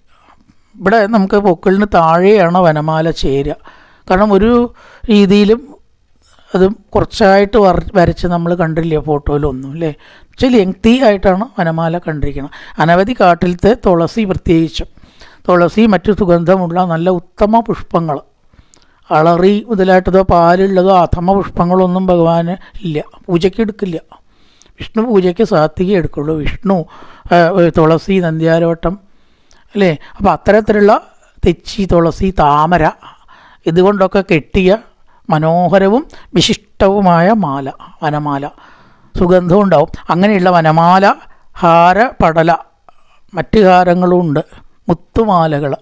ഇവിടെ നമുക്ക് പൊക്കിളിന് താഴെയാണ് വനമാല ചേരുക. കാരണം ഒരു രീതിയിലും അത് കുറച്ചായിട്ട് വരച്ച് നമ്മൾ കണ്ടില്ല ഫോട്ടോയിലൊന്നും അല്ലേ. പക്ഷേ ലെങ്തി ആയിട്ടാണ് വനമാല കണ്ടിരിക്കുന്നത്. അനവധി കാട്ടിലത്തെ തുളസി, പ്രത്യേകിച്ചും തുളസി, മറ്റു സുഗന്ധമുള്ള നല്ല ഉത്തമ പുഷ്പങ്ങൾ, അളറി മുതലായിട്ടതോ പാലുള്ളതോ അധമ പുഷ്പങ്ങളൊന്നും ഭഗവാന് ഇല്ല, പൂജയ്ക്ക് എടുക്കില്ല. വിഷ്ണു പൂജയ്ക്ക് സാത്വികേ എടുക്കുള്ളൂ. വിഷ്ണു, തുളസി, നന്ദ്യാരോട്ടം അല്ലേ. അപ്പോൾ അത്തരത്തിലുള്ള തെച്ചി, തുളസി, താമര ഇതുകൊണ്ടൊക്കെ കെട്ടിയ മനോഹരവും വിശിഷ്ടവുമായ മാല, വനമാല, സുഗന്ധവും ഉണ്ടാവും. അങ്ങനെയുള്ള വനമാല, ഹാര, പടല, മറ്റ് ഹാരങ്ങളും ഉണ്ട്. മുത്തുമാലകൾ.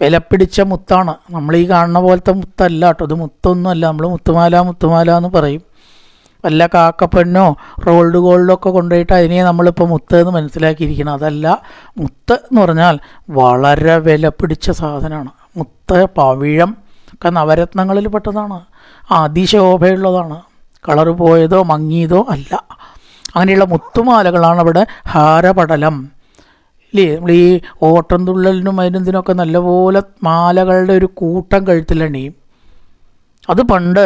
വിലപ്പിടിച്ച മുത്താണ്. നമ്മൾ ഈ കാണുന്ന പോലത്തെ മുത്തല്ല കേട്ടോ, ഇത് മുത്തൊന്നുമല്ല. നമ്മൾ മുത്തുമാല എന്ന് പറയും. വല്ല കാക്കപ്പെണ്ണോ റോൾഡ് ഗോൾഡോ ഒക്കെ കൊണ്ടുപോയിട്ട് അതിനെ നമ്മളിപ്പോൾ മുത്ത് എന്ന് മനസ്സിലാക്കിയിരിക്കണം. അതല്ല, മുത്ത് എന്ന് പറഞ്ഞാൽ വളരെ വിലപ്പിടിച്ച സാധനമാണ്. മുത്ത്, പവിഴം ഒക്കെ നവരത്നങ്ങളിൽ പെട്ടതാണ്. അതിശോഭയുള്ളതാണ്. കളറ് പോയതോ മങ്ങിയതോ അല്ല. അങ്ങനെയുള്ള മുത്തുമാലകളാണ് അവിടെ ഹാരപടലം. ഇല്ലേ, നമ്മൾ ഈ ഓട്ടംതുള്ളലിനും അതിനെന്തിനൊക്കെ നല്ലപോലെ മാലകളുടെ ഒരു കൂട്ടം കഴുത്തിലണിയും. അത് പണ്ട്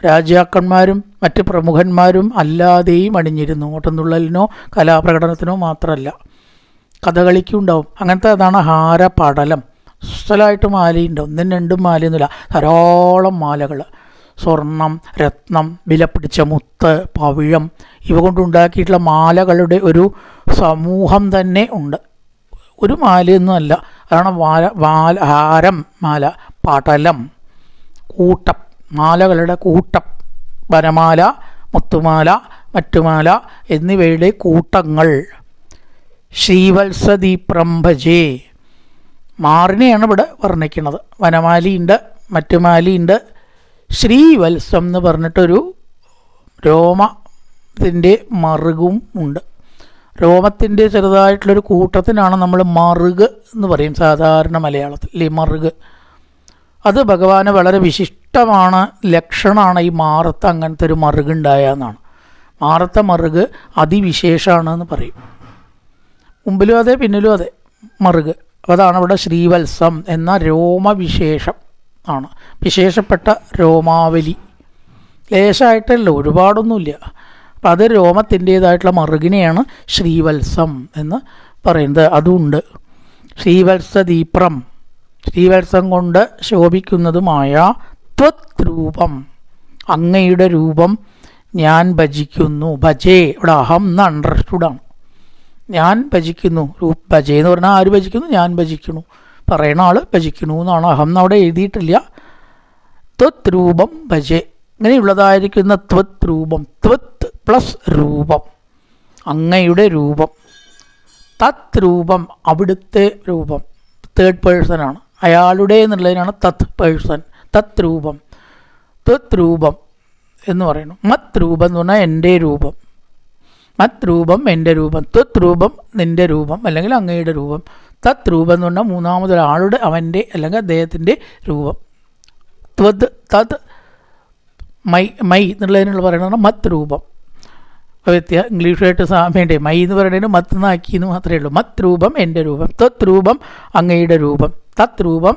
രാജാക്കന്മാരും മറ്റ് പ്രമുഖന്മാരും അല്ലാതെയും അണിഞ്ഞിരുന്നു. ഓട്ടംതുള്ളലിനോ കലാപ്രകടനത്തിനോ മാത്രമല്ല, കഥകളിക്കും ഉണ്ടാവും. അങ്ങനത്തെ അതാണ് ഹാരപടലം. സ്ഥലമായിട്ട് മാലയുണ്ട്, ഒന്നും രണ്ടും മാലയൊന്നുമില്ല, ധാരാളം മാലകൾ. സ്വർണം, രത്നം, വിലപിടിച്ച മുത്ത്, പവിഴം ഇവ കൊണ്ടുണ്ടാക്കിയിട്ടുള്ള മാലകളുടെ ഒരു സമൂഹം തന്നെ ഉണ്ട്. ഒരു മാലയൊന്നും അല്ല. അതാണ് ഹാരം, മാല, പടലം, കൂട്ടം, മാലകളുടെ കൂട്ടം. വനമാല, മുത്തുമാല, മറ്റുമാല എന്നിവയുടെ കൂട്ടങ്ങൾ. ശ്രീവത്സദീപ്രം ഭജേ. മാറിനെയാണ് ഇവിടെ വർണ്ണിക്കുന്നത്. വനമാലിയുണ്ട്, മറ്റുമാലിയുണ്ട്. ശ്രീവത്സം എന്ന് പറഞ്ഞിട്ടൊരു രോമത്തിൻ്റെ മറുകും ഉണ്ട്. രോമത്തിൻ്റെ ചെറുതായിട്ടുള്ളൊരു കൂട്ടത്തിനാണ് നമ്മൾ മറുക് എന്ന് പറയും സാധാരണ മലയാളത്തിൽ, അല്ലേ? മറുക്. അത് ഭഗവാന് വളരെ വിശിഷ്ടമാണ്, ലക്ഷണമാണ് ഈ മാറത്ത് അങ്ങനത്തെ ഒരു മറുകുണ്ടായെന്നാണ്. മാറത്തെ മറുക് അതിവിശേഷമാണെന്ന് പറയും. മുമ്പിലും അതെ പിന്നിലും അതെ മറുക്. അതാണ് ഇവിടെ ശ്രീവത്സം എന്ന രോമവിശേഷം ആണ്. വിശേഷപ്പെട്ട രോമാവലി. ലേശമായിട്ടല്ല, ഒരുപാടൊന്നുമില്ല. അപ്പം അത് രോമത്തിൻ്റേതായിട്ടുള്ള മറുകിനെയാണ് ശ്രീവത്സം എന്ന് പറയുന്നത്. അതുണ്ട്. ശ്രീവത്സദീപ്രം, ശ്രീവത്സം കൊണ്ട് ശോഭിക്കുന്നതുമായ ത്വത് രൂപം, അങ്ങയുടെ രൂപം ഞാൻ ഭജിക്കുന്നു. ഭജേ ഇവിടെ അഹം എന്ന് അണ്ടർസ്റ്റുഡാണ്. ഞാൻ ഭജിക്കുന്നു. ഭജേ എന്ന് പറഞ്ഞാൽ ആര് ഭജിക്കുന്നു? ഞാൻ ഭജിക്കുന്നു. പറയണ ആൾ ഭജിക്കുന്നു എന്നാണ്. അഹം എന്നവിടെ എഴുതിയിട്ടില്ല. ത്വത് രൂപം ഭജേ. ഇങ്ങനെയുള്ളതായിരിക്കുന്ന ത്വത് രൂപം, ത്വത് പ്ലസ് രൂപം, അങ്ങയുടെ രൂപം. തത് രൂപം, അവിടുത്തെ രൂപം. തേർഡ് പേഴ്സണാണ്, അയാളുടെ എന്നുള്ളതിനാണ് തത് പേഴ്സൺ. തത് രൂപം, ത്വത് രൂപം എന്ന് പറയുന്നു. മത് രൂപം എന്ന് പറഞ്ഞാൽ എൻ്റെ രൂപം. മത് രൂപം എൻ്റെ രൂപം, ത്വത് രൂപം നിൻ്റെ രൂപം അല്ലെങ്കിൽ അങ്ങയുടെ രൂപം. തത് രൂപം എന്ന് പറഞ്ഞാൽ മൂന്നാമതൊരാളുടെ, അവൻ്റെ അല്ലെങ്കിൽ അദ്ദേഹത്തിൻ്റെ രൂപം. ത്വത്, തത്, മൈ എന്നുള്ളതിനുള്ള പറയുന്നത് മത് രൂപം. ഇംഗ്ലീഷായിട്ട് സാമ്യമുണ്ട്. മൈ എന്ന് പറയുന്നതിന് മത്ത് നാക്കി എന്ന് മാത്രമേ ഉള്ളൂ. മത് രൂപം എൻ്റെ രൂപം, ത്വത് രൂപം അങ്ങയുടെ രൂപം, തത് രൂപം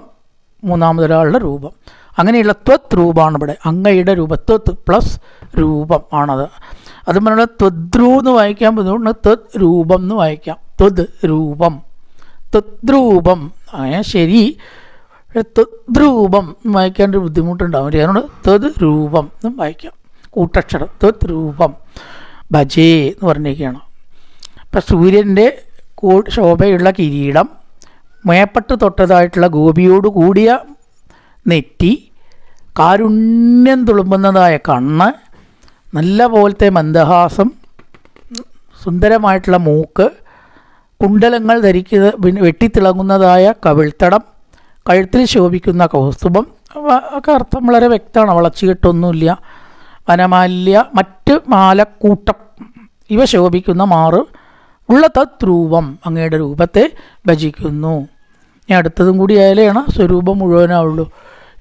മൂന്നാമതൊരാളുടെ രൂപം. അങ്ങനെയുള്ള ത്വത് രൂപമാണ് ഇവിടെ, അങ്ങയുടെ രൂപം. ത്വത് പ്ലസ് രൂപം ആണത്. അത് പറഞ്ഞാൽ ത്വദ്രൂ എന്ന് വായിക്കാൻ ബുദ്ധിമുട്ടുണ്ട്, ത്വത് രൂപം എന്ന് വായിക്കാം. ത്വത് രൂപം, ത്വദ്രൂപം. അങ്ങനെ ശരി, ത്വദ്രൂപം വായിക്കാൻ ഒരു ബുദ്ധിമുട്ടുണ്ടാവും. അതുകൊണ്ട് ത്വത് രൂപം എന്നും വായിക്കാം, കൂട്ടക്ഷരം. ത്വത് രൂപം ഭജേ എന്ന് പറഞ്ഞിരിക്കുകയാണ്. ഇപ്പം സൂര്യൻ്റെ ശോഭയുള്ള കിരീടം, മേപ്പട്ട് തൊട്ടതായിട്ടുള്ള ഗോപിയോട് കൂടിയ നെറ്റി, കാരുണ്യം തുളുമ്പുന്നതായ കണ്ണ്, നല്ല പോലത്തെ മന്ദഹാസം, സുന്ദരമായിട്ടുള്ള മൂക്ക്, കുണ്ടലങ്ങൾ ധരിക്കുന്ന വെട്ടിത്തിളങ്ങുന്നതായ കവിൾത്തടം, കഴുത്തിൽ ശോഭിക്കുന്ന കൗസ്തുഭം ഒക്കെ അർത്ഥം വളരെ വ്യക്തമാണ്. വളച്ചുകെട്ടൊന്നുമില്ല. വനമാല്യ, മറ്റ് മാലക്കൂട്ടം ഇവ ശോഭിക്കുന്ന മാറ് ഉള്ള തത് രൂപം, അങ്ങയുടെ രൂപത്തെ ഭജിക്കുന്നു. ഇനി അടുത്തതും കൂടി ആയാലാണ് സ്വരൂപം മുഴുവനാവുള്ളൂ.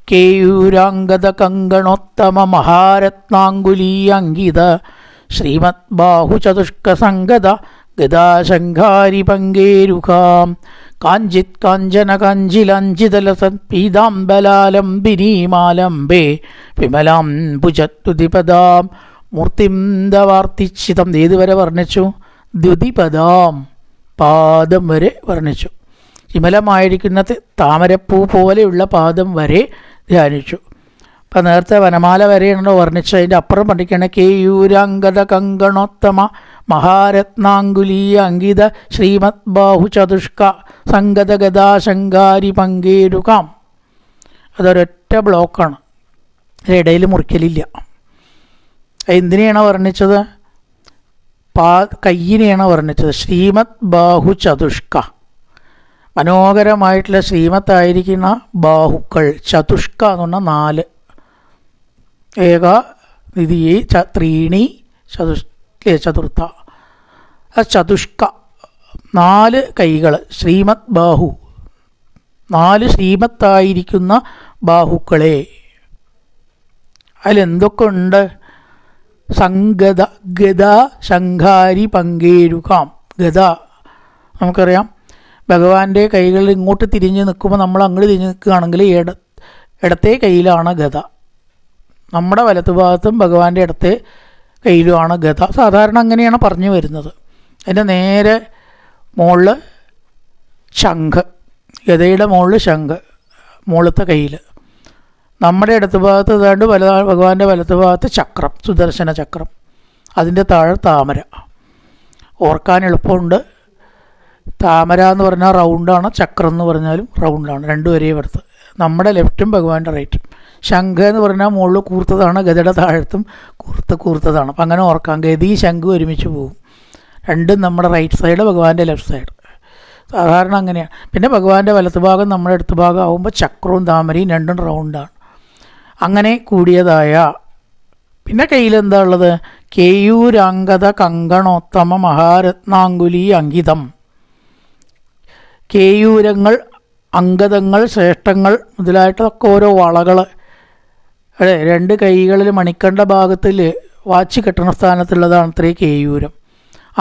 കേയൂരാംഗത കങ്കണോത്തമ മഹാരത്നാങ്കുലീയങ്കിത ശ്രീമത് ബാഹു ചതുഷ്ക സംഗത ഗദാശങ്കാരി പങ്കേരുകാം കാഞ്ചിത് കാഞ്ചന കാഞ്ചിലഞ്ചിതലസൻ പീതാംബലാലംബിനീമാലംബേ വിമലാം ഭുജദ്യുതിപദാം മൂർത്തിം ദവാർത്തിച്ചിതം. ഏതുവരെ വർണ്ണിച്ചു? ദ്യുതിപദാം, പാദം വരെ വർണ്ണിച്ചു. വിമലമായിരിക്കുന്ന താമരപ്പൂ പോലെയുള്ള പാദം വരെ ധ്യാനിച്ചു. അപ്പം നേരത്തെ വനമാല വരെയാണല്ലോ വർണ്ണിച്ചത്. അതിൻ്റെ അപ്പുറം പഠിക്കണം. കേയൂരാംഗത കങ്കണോത്തമ മഹാരത്നാങ്കുലീയ അങ്കിത ശ്രീമത് ബാഹു ചതുഷ്ക സംഗത ഗദാശങ്കാരി പങ്കേരുകാം. അതൊരൊറ്റ ബ്ലോക്കാണ്, ഇടയിൽ മുറിക്കലില്ല. എന്തിനെയാണ് വർണ്ണിച്ചത്? കയ്യിനെയാണ് വർണ്ണിച്ചത്. ശ്രീമത് ബാഹു ചതുഷ്ക, മനോഹരമായിട്ടുള്ള ശ്രീമത്തായിരിക്കുന്ന ബാഹുക്കൾ, ചതുഷ്ക എന്ന് പറഞ്ഞാൽ 4, ഏക നിധിയെ ത്രീണി ചതുർത്ഥ, ചതുഷ്ക 4 കൈകൾ, ശ്രീമത് ബാഹു 4 ശ്രീമത്തായിരിക്കുന്ന ബാഹുക്കളെ. അതിലെന്തൊക്കെ ഉണ്ട്? സംഗത, ഗത, ശംഖാരി, പങ്കേരുകാം. ഗത നമുക്കറിയാം, ഭഗവാന്റെ കൈകൾ ഇങ്ങോട്ട് തിരിഞ്ഞ് നിൽക്കുമ്പോൾ നമ്മൾ അങ്ങോട്ട് തിരിഞ്ഞ് നിൽക്കുകയാണെങ്കിൽ ഇടത്തെ കയ്യിലാണ് ഗത, നമ്മുടെ വലതു ഭാഗത്തും ഭഗവാന്റെ ഇടത്തെ കയ്യിലുമാണ് ഗത. സാധാരണ അങ്ങനെയാണ് പറഞ്ഞു വരുന്നത്. അതിൻ്റെ നേരെ മുകളിൽ ശംഖ്, ഗതയുടെ മുകളിൽ ശംഖ്, മുകളിലത്തെ കയ്യിൽ. നമ്മുടെ ഇടത്ത് ഭാഗത്ത് ഏതാണ്ട് ഭഗവാന്റെ വലത്ത് ഭാഗത്ത് ചക്രം, സുദർശന ചക്രം, അതിൻ്റെ താഴെ താമര. ഓർക്കാൻ എളുപ്പമുണ്ട്. താമര എന്ന് പറഞ്ഞാൽ റൗണ്ടാണ്, ചക്രം എന്ന് പറഞ്ഞാലും റൗണ്ടാണ്, രണ്ടും ഒരേ വരത്ത്. നമ്മുടെ ലെഫ്റ്റും ഭഗവാന്റെ റൈറ്റും. ശംഖ് എന്ന് പറഞ്ഞാൽ മുകളിൽ കൂർത്തതാണ്, ഗതയുടെ താഴത്തും കൂർത്തതാണ്. അപ്പം അങ്ങനെ ഓർക്കാം, ഗതി ശംഖ് ഒരുമിച്ച് പോകും. രണ്ടും നമ്മുടെ റൈറ്റ് സൈഡ്, ഭഗവാന്റെ ലെഫ്റ്റ് സൈഡ്. സാധാരണ അങ്ങനെയാണ്. പിന്നെ ഭഗവാന്റെ വലത്ത് ഭാഗം നമ്മുടെ അടുത്ത ഭാഗം ആകുമ്പോൾ ചക്രവും താമരയും രണ്ടും റൗണ്ടാണ്. അങ്ങനെ കൂടിയതായ, പിന്നെ കയ്യിലെന്താ ഉള്ളത്? കേയൂരാംഗത കങ്കണോത്തമ മഹാരത്നാങ്കുലി അങ്കിതം. കേയൂരങ്ങൾ, അങ്കദങ്ങൾ, ശ്രേഷ്ഠങ്ങൾ മുതലായിട്ടൊക്കെ ഓരോ വളകൾ. അതെ, 2 കൈകളിൽ മണിക്കണ്ട ഭാഗത്തിൽ വാച്ച് കെട്ടണ സ്ഥാനത്തുള്ളതാണ് ഇത്രയും കേയൂരം.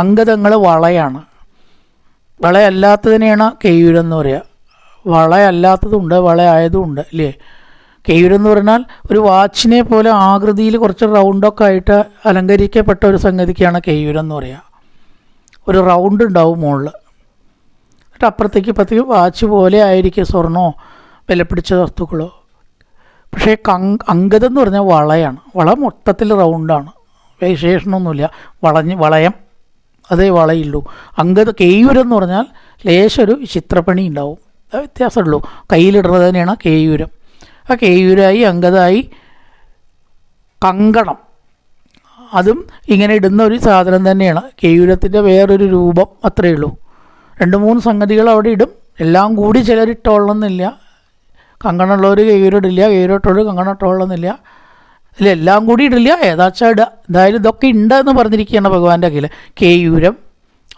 അങ്കദങ്ങൾ വളയാണ്. വളയല്ലാത്തതിനെയാണ് കേയൂരം എന്ന് പറയുക. വളയല്ലാത്തതുണ്ട്, വളയായതുമുണ്ട് അല്ലേ. കേയൂരം എന്ന് പറഞ്ഞാൽ ഒരു വാച്ചിനെ പോലെ ആകൃതിയിൽ കുറച്ച് റൗണ്ടൊക്കെ ആയിട്ട് അലങ്കരിക്കപ്പെട്ട ഒരു സംഗതിക്കാണ് കേയൂരം എന്ന് പറയുക. ഒരു റൗണ്ട് ഉണ്ടാവും മുകളിൽ. എന്നിട്ട് അപ്പുറത്തേക്ക് വാച്ച് പോലെ ആയിരിക്കും സ്വർണ്ണമോ വിലപിടിച്ച വസ്തുക്കളോ. പക്ഷേ അങ്കദം എന്ന് പറഞ്ഞാൽ വളയാണ്. വള മൊത്തത്തിൽ റൗണ്ടാണ്, വിശേഷണമൊന്നുമില്ല. വളയം, അതേ വളയുള്ളൂ. കേയൂരം എന്ന് പറഞ്ഞാൽ ലേശൊരു ചിത്രപ്പണി ഉണ്ടാവും, അത് വ്യത്യാസമുള്ളൂ. കയ്യിലിടുന്നത് തന്നെയാണ് കേയൂരം. ആ കേയൂരായി, അങ്കദായി, കങ്കണം, അതും ഇങ്ങനെ ഇടുന്ന ഒരു സാധനം തന്നെയാണ്. കേയൂരത്തിൻ്റെ വേറൊരു രൂപം അത്രയേ ഉള്ളൂ. 2-3 സംഗതികൾ അവിടെ ഇടും. എല്ലാം കൂടി ചിലരിട്ടോളണമെന്നില്ല. കങ്കണമുള്ളവർ കേയൂരിടില്ല, കേയൂരിട്ടവർ കങ്കണം ഇട്ടോളണമെന്നില്ല. ഇതിലെല്ലാം കൂടി ഇടില്ല, ഏതാച്ചാ ഇടുക. എന്തായാലും ഇതൊക്കെ ഉണ്ടെന്ന് പറഞ്ഞിരിക്കുകയാണ് ഭഗവാന്റെ കയ്യിൽ. കേയൂരം,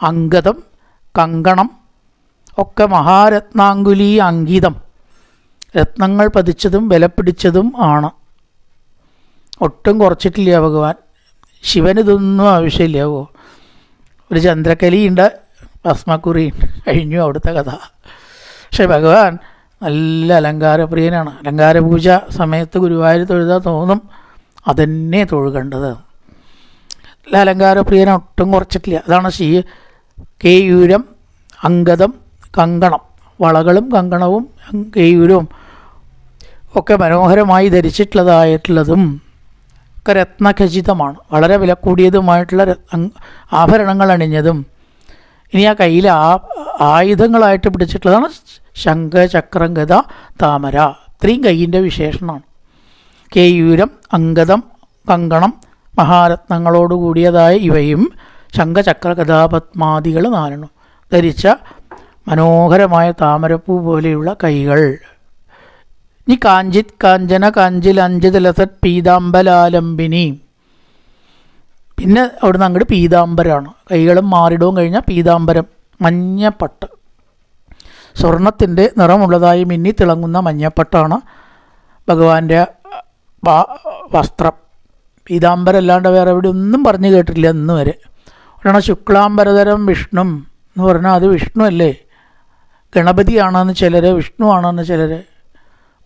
അങ്കദം, കങ്കണം ഒക്കെ മഹാരത്നാങ്കുലി അങ്കിതം, രത്നങ്ങൾ പതിച്ചതും വിലപിടിച്ചതും ആണ്. ഒട്ടും കുറച്ചിട്ടില്ല ഭഗവാൻ. ശിവന് ഇതൊന്നും ആവശ്യമില്ലാവോ? ഒരു ചന്ദ്രക്കലിയുണ്ട്, ഭസ്മക്കുറി, കഴിഞ്ഞു അവിടുത്തെ കഥ. പക്ഷെ ഭഗവാൻ നല്ല അലങ്കാരപ്രിയനാണ്. അലങ്കാരപൂജ സമയത്ത് ഗുരുവായൂർ തൊഴുതാൽ തോന്നും അതന്നെ തൊഴുകേണ്ടത്. നല്ല അലങ്കാരപ്രിയനെ ഒട്ടും കുറച്ചിട്ടില്ല. അതാണ് കേയൂരം, അങ്കദം, കങ്കണം. വളകളും കങ്കണവും കേയൂരവും ഒക്കെ മനോഹരമായി ധരിച്ചിട്ടുള്ളതും ഒക്കെ രത്നഖചിതമാണ്. വളരെ വില കൂടിയതുമായിട്ടുള്ള ആഭരണങ്ങൾ അണിഞ്ഞതും. ഇനി ആ കയ്യിൽ ആയുധങ്ങളായിട്ട് പിടിച്ചിട്ടുള്ളതാണ് ശംഖ, ചക്രം, ഗദ, താമര. ഇത്രയും കയ്യിൻ്റെ വിശേഷണമാണ്. കേയൂരം, അങ്കദം, കങ്കണം മഹാരത്നങ്ങളോട് കൂടിയതായ ഇവയും ശംഖചക്ര ഗദാപത്മാദികൾ 4 ധരിച്ച മനോഹരമായ താമരപ്പൂ പോലെയുള്ള കൈകൾ. ഇനി കാഞ്ചിത് കാഞ്ചന കാഞ്ചിൽ അഞ്ചിത് ലസത് പീതാംബലാലംബിനി. പിന്നെ അവിടുന്ന് അങ്ങോട്ട് പീതാംബരമാണ്. കൈകളും മാറിടവും കഴിഞ്ഞാൽ പീതാംബരം, മഞ്ഞപ്പട്ട്, സ്വർണത്തിൻ്റെ നിറമുള്ളതായി മിന്നി തിളങ്ങുന്ന മഞ്ഞപ്പട്ടാണ് ഭഗവാന്റെ വസ്ത്രം. പീതാംബരം അല്ലാണ്ട് വേറെ എവിടെ ഒന്നും പറഞ്ഞു കേട്ടിട്ടില്ല ഇന്ന് വരെ. ഒരെണ്ണം ശുക്ലാംബരധരം വിഷ്ണു എന്ന് പറഞ്ഞാൽ അത് വിഷ്ണു അല്ലേ? ഗണപതിയാണെന്ന് ചിലർ, വിഷ്ണു ആണെന്ന് ചിലർ.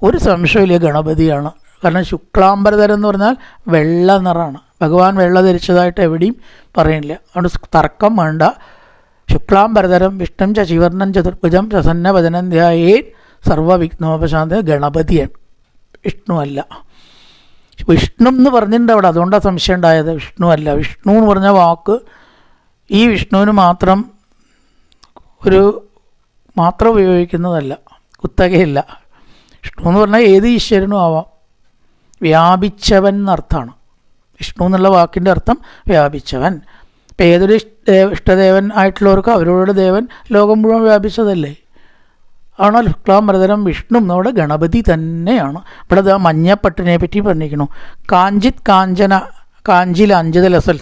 ഒരു സംശയമില്ല, ഗണപതിയാണ്. കാരണം ശുക്ലാംബരധരം എന്ന് പറഞ്ഞാൽ വെള്ള നിറമാണ്. ഭഗവാൻ വെള്ള ധരിച്ചതായിട്ട് എവിടെയും പറയുന്നില്ല. അതുകൊണ്ട് തർക്കം വേണ്ട. ശുക്ലാംബരധരം വിഷ്ണും ശശിവർണം ചതുർഭുജം പ്രസന്ന വദനം ധ്യായേ സർവവിഘ്നോപശാന്ത. ഗണപതിയാണ്, വിഷ്ണു അല്ല. വിഷ്ണു എന്ന് പറഞ്ഞിട്ടുണ്ട് അവിടെ, അതുകൊണ്ടാണ് സംശയം ഉണ്ടായത്. വിഷ്ണു അല്ല. വിഷ്ണു എന്ന് പറഞ്ഞ വാക്ക് ഈ വിഷ്ണുവിന് മാത്രം ഉപയോഗിക്കുന്നതല്ല, കുത്തകയില്ല. വിഷ്ണു എന്ന് പറഞ്ഞാൽ ഏത് ഈശ്വരനും ആവാം. വ്യാപിച്ചവൻ എന്നർത്ഥമാണ് വിഷ്ണു എന്നുള്ള വാക്കിൻ്റെ അർത്ഥം, വ്യാപിച്ചവൻ. ഇപ്പം ഏതൊരു ഇഷ്ടദേവൻ ആയിട്ടുള്ളവർക്ക് അവരോട് ദേവൻ ലോകം മുഴുവൻ വ്യാപിച്ചതല്ലേ. ആണോ ശുക്ലാംബരധരം വിഷ്ണു നമ്മുടെ ഗണപതി തന്നെയാണ്. ഇവിടെ അത് മഞ്ഞപ്പട്ടിനെ പറ്റി പറഞ്ഞിരിക്കുന്നു. കാഞ്ചിത് കാഞ്ചന കാഞ്ചിൽ അഞ്ചിത ലസൽ,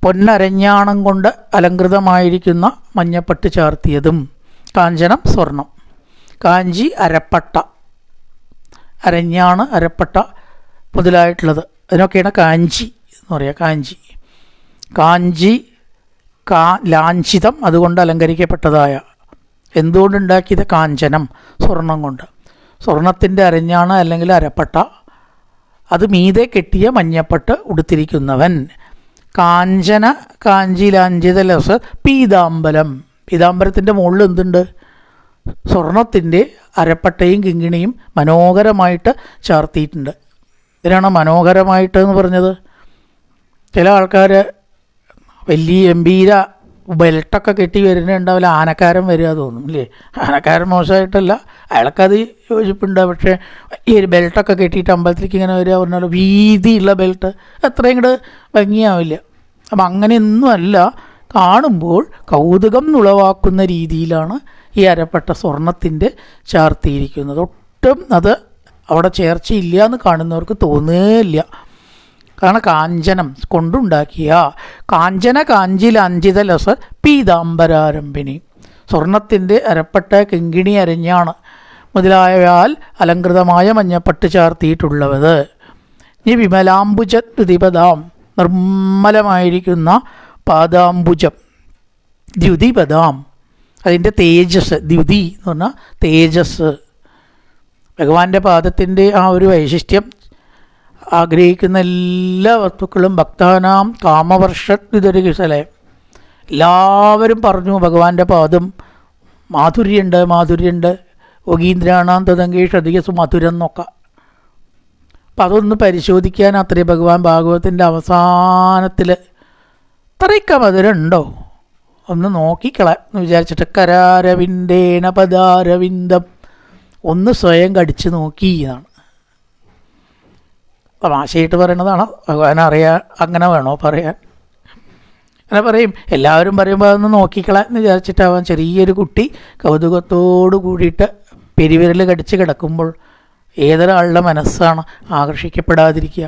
പൊന്നരഞ്ഞാണം കൊണ്ട് അലങ്കൃതമായിരിക്കുന്ന മഞ്ഞപ്പട്ട് ചാർത്തിയതും. കാഞ്ചനം സ്വർണം, കാഞ്ചി അരപ്പട്ട, അരഞ്ഞാണ് അരപ്പട്ട മുതലായിട്ടുള്ളത്, അതിനൊക്കെയാണ് കാഞ്ചി എന്ന് പറയുക. കാഞ്ചി ലാഞ്ചിതം, അതുകൊണ്ട് അലങ്കരിക്കപ്പെട്ടതായ. എന്തുകൊണ്ടുണ്ടാക്കിയത്? കാഞ്ചനം, സ്വർണം കൊണ്ട്. സ്വർണത്തിൻ്റെ അരഞ്ഞാണ് അല്ലെങ്കിൽ അരപ്പട്ട, അത് മീതെ കെട്ടിയ മഞ്ഞപ്പട്ട് ഉടുത്തിരിക്കുന്നവൻ. കാഞ്ചന കാഞ്ചിലാഞ്ചിത ലസ പീതാംബരം, പീതാംബരത്തിൻ്റെ മുകളിൽ എന്തുണ്ട്? സ്വർണത്തിൻ്റെ അരപ്പട്ടയും കിങ്ങിണിയും മനോഹരമായിട്ട് ചാർത്തിയിട്ടുണ്ട്. ഇതിനാണ് മനോഹരമായിട്ട് എന്ന് പറഞ്ഞത്. ചില ആൾക്കാർ വലിയ ഗംഭീര ബെൽറ്റൊക്കെ കെട്ടി വരുന്നുണ്ടാവില്ല, ആനക്കാരൻ വരിക തോന്നും അല്ലേ. ആനക്കാരൻ മോശമായിട്ടല്ല, അയാൾക്കത് യോജിപ്പുണ്ട്. പക്ഷേ ഈ ഒരു ബെൽറ്റൊക്കെ കെട്ടിയിട്ട് അമ്പലത്തിലേക്ക് ഇങ്ങനെ വരിക പറഞ്ഞാൽ വീതിയുള്ള ബെൽറ്റ് അത്രയും കൂടെ ഭംഗിയാവില്ല. അപ്പം അങ്ങനെയൊന്നും അല്ല, കാണുമ്പോൾ കൗതുകം ഉളവാക്കുന്ന രീതിയിലാണ് ഈ അരപ്പട്ട സ്വർണത്തിൻ്റെ ചാർത്തിയിരിക്കുന്നത്. ഒട്ടും അത് അവിടെ ചേർച്ചയില്ല എന്ന് കാണുന്നവർക്ക് തോന്നുകയില്ല. കാരണം കാഞ്ചനം കൊണ്ടുണ്ടാക്കിയ കാഞ്ചന കാഞ്ചിലാഞ്ചിത ലസ പീതാംബരാരംഭിണി, സ്വർണത്തിൻ്റെ അരപ്പട്ട കിങ്കിണി അരഞ്ഞാണ് മുതലായവയാൽ അലങ്കൃതമായ മഞ്ഞപ്പട്ട് ചാർത്തിയിട്ടുള്ളത്. ഈ വിമലാംബുജ ദ്യുതിപദാം, നിർമ്മലമായിരിക്കുന്ന പാദാംബുജം, ദ്യുതിപദാം അതിൻ്റെ തേജസ്, ദ്യുതി എന്ന് പറഞ്ഞാൽ തേജസ്. ഭഗവാന്റെ പാദത്തിൻ്റെ ആ ഒരു വൈശിഷ്ട്യം ആഗ്രഹിക്കുന്ന എല്ലാ വസ്തുക്കളും ഭക്താനാം കാമവർഷത്തിതൊരു കിസലേ, എല്ലാവരും പറഞ്ഞു ഭഗവാന്റെ പാദം മാധുര്യമുണ്ട്, ഒഗീന്ദ്രാണാം തദംഗേഷ് അധികസു മധുരം എന്നൊക്കെ. അപ്പം അതൊന്ന് പരിശോധിക്കാൻ അത്രേ ഭഗവാൻ ഭാഗവതത്തിൻ്റെ അവസാനത്തിൽ ഇത്രയൊക്കെ മധുരം ഉണ്ടോ ഒന്ന് നോക്കിക്കളാം എന്ന് വിചാരിച്ചിട്ട് കരാരവിന്ദേന പദാരവിന്ദം ഒന്ന് സ്വയം കടിച്ച് നോക്കി എന്നാണ്. തമാശയായിട്ട് പറയണതാണ്, ഭഗവാൻ അറിയാൻ അങ്ങനെ വേണോ പറയാൻ? അങ്ങനെ പറയും, എല്ലാവരും പറയുമ്പോൾ അതൊന്ന് നോക്കിക്കളാം എന്ന് വിചാരിച്ചിട്ടാവാൻ ചെറിയൊരു കുട്ടി കൗതുകത്തോട് കൂടിയിട്ട് പെരുവിരൽ കടിച്ച് കിടക്കുമ്പോൾ ഏതൊരാളുടെ മനസ്സാണ് ആകർഷിക്കപ്പെടാതിരിക്കുക?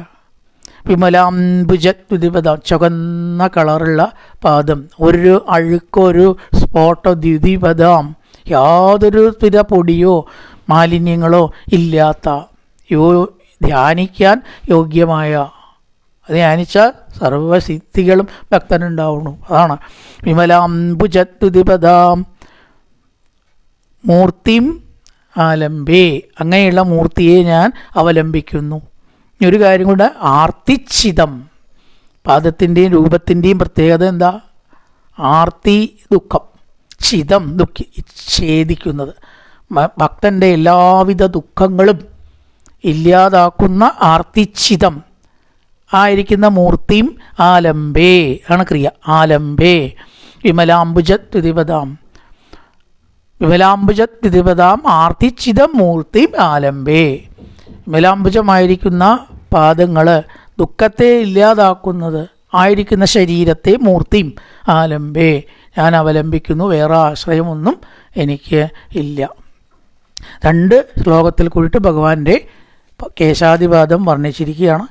വിമലാംബുജദ്യുതിപദം, ചുവന്ന കളറുള്ള പാദം, ഒരു അഴുക്കൊരു സ്പോട്ടോ ദ്യുതിപദം, യാതൊരു സ്ഥിര പൊടിയോ മാലിന്യങ്ങളോ ഇല്ലാത്ത ധ്യാനിക്കാൻ യോഗ്യമായ, അത് ധ്യാനിച്ചാൽ സർവസിദ്ധികളും ഭക്തനുണ്ടാവുന്നു. അതാണ് വിമലാംബുജദ്യുതിപദാം മൂർത്തിം ആലംബേ, അങ്ങനെയുള്ള മൂർത്തിയെ ഞാൻ അവലംബിക്കുന്നു. ഇനി ഒരു കാര്യം കൂടെ, ആർത്തിച്ഛിതം, പാദത്തിൻ്റെയും രൂപത്തിൻ്റെയും പ്രത്യേകത എന്താ? ആർത്തി ദുഃഖം, ഛിതം ഛേദിക്കുന്നത്, ഭക്തൻ്റെ എല്ലാവിധ ദുഃഖങ്ങളും ഇല്ലാതാക്കുന്ന ആർത്തിച്ഛിതം ആയിരിക്കുന്ന മൂർത്തിയും ആലംബേ ആണ് ക്രിയ. ആലംബേ വിമലാംബുജദ്യുതിപദാം, വിമലാംബുജദ്യുതിപദാം ആർത്തിച്ഛിതം മൂർത്തിയും ആലംബേ. വിമലാംബുജമായിരിക്കുന്ന പാദങ്ങൾ ദുഃഖത്തെ ഇല്ലാതാക്കുന്നത് ആയിരിക്കുന്ന ശരീരത്തെ മൂർത്തിയും ആലംബേ ഞാൻ അവലംബിക്കുന്നു, വേറെ ആശ്രയമൊന്നും എനിക്ക് ഇല്ല. 2 ശ്ലോകത്തിൽ കൂടിയിട്ട് ഭഗവാന്റെ കേശാദിപാദം വർണ്ണിച്ചിരിക്കുകയാണ്.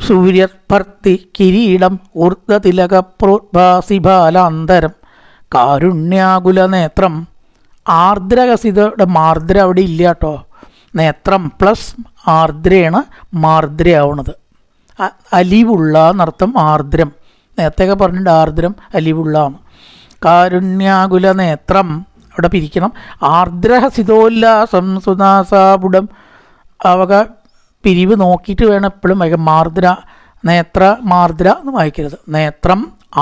സൂര്യപർത്തി കിരീടം ഊർധ്വതിലക പ്രോദ്ഭാസിബാലാന്തരം കാരുണ്യാകുല നേത്രം, ആർദ്രകസിതയുടെ മാർദ്ര അവിടെ ഇല്ല കേട്ടോ, നേത്രം പ്ലസ് ആർദ്രയാണ് മാർദ്രയാവുന്നത്. അലിവുള്ള എന്നർത്ഥം ആർദ്രം, നേരത്തെയൊക്കെ പറഞ്ഞിട്ട് ആർദ്രം അലിവുള്ളതാണ്. കാരുണ്യാകുല നേത്രം അവിടെ പിരിക്കണം. ആർദ്രഹസിതോല്ലാസം സുനാസാപുടം, അവക പിരിവ് നോക്കിയിട്ട് വേണം എപ്പോഴും മാർദ്ര, നേത്ര മാർദ്ര എന്ന് വായിക്കരുത്. നേത്രം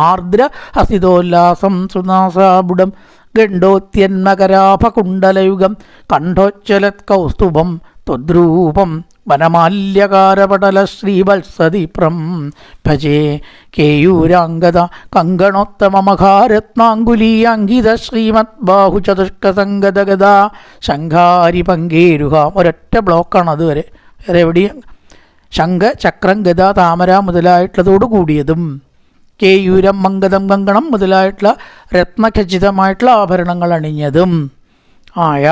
ആർദ്ര ഹസിതോല്ലാസം സുനാസാപുടം ഗണ്ഡോത്യന്മകരാഭകുണ്ടലയുഗം കണ്ഠോജ്വലത് കൗസ്തുഭം ത്വദ്രൂപം വനമാല്യകാരപടല ശ്രീവത്സദീപ്രം ഭജേ കേയൂരാംഗത കങ്കണോത്തമമഘാരത്നാങ്കുലീയങ്കിത ശ്രീമത് ബാഹുചതുഷ്കസംഗതഗത ശംഖാരി പങ്കേരുഹാം. ഒരൊറ്റ ബ്ലോക്കാണ് അതുവരെ, വേറെ എവിടെയും ശംഖ ചക്രം ഗത താമര മുതലായിട്ടുള്ളതോട് കൂടിയതും കേയൂരം മംഗതം കങ്കണം മുതലായിട്ടുള്ള രത്നഖചിതമായിട്ടുള്ള ആഭരണങ്ങൾ അണിഞ്ഞതും ആയ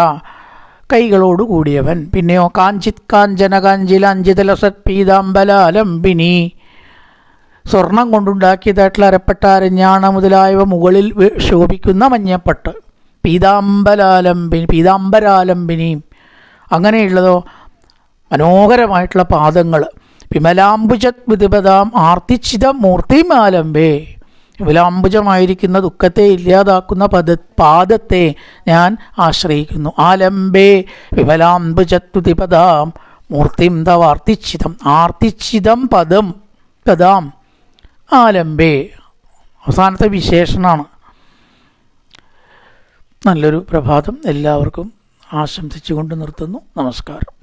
കൈകളോട് കൂടിയവൻ. പിന്നെയോ കാഞ്ചിത് കാഞ്ചന കാഞ്ചിലാഞ്ചിതലസത് പീതാംബലാലംബിനി, സ്വർണം കൊണ്ടുണ്ടാക്കിയതായിട്ടുള്ള അരപ്പട്ട, അരഞ്ഞാണ മുതലായവ മുകളിൽ ശോഭിക്കുന്ന മഞ്ഞപ്പട്ട്. പീതാംബരാലംബിനിയും അങ്ങനെയുള്ളതോ മനോഹരമായിട്ടുള്ള പാദങ്ങൾ. വിമലാംബുജത് വിധിപതാം ആർത്തിച്ചിത മൂർത്തിമാലംബേ, വിമലാംബുജമായിരിക്കുന്ന ദുഃഖത്തെ ഇല്ലാതാക്കുന്ന പാദത്തെ ഞാൻ ആശ്രയിക്കുന്നു. ആലംബേ വിമലാംബുജത് വിധിപതാം മൂർത്തിം തവ ആർത്തിച്ചിതം പദാം ആലംബേ, അവസാനത്തെ വിശേഷണമാണ്. നല്ലൊരു പ്രഭാതം എല്ലാവർക്കും ആശംസിച്ചുകൊണ്ട് നിർത്തുന്നു. നമസ്കാരം.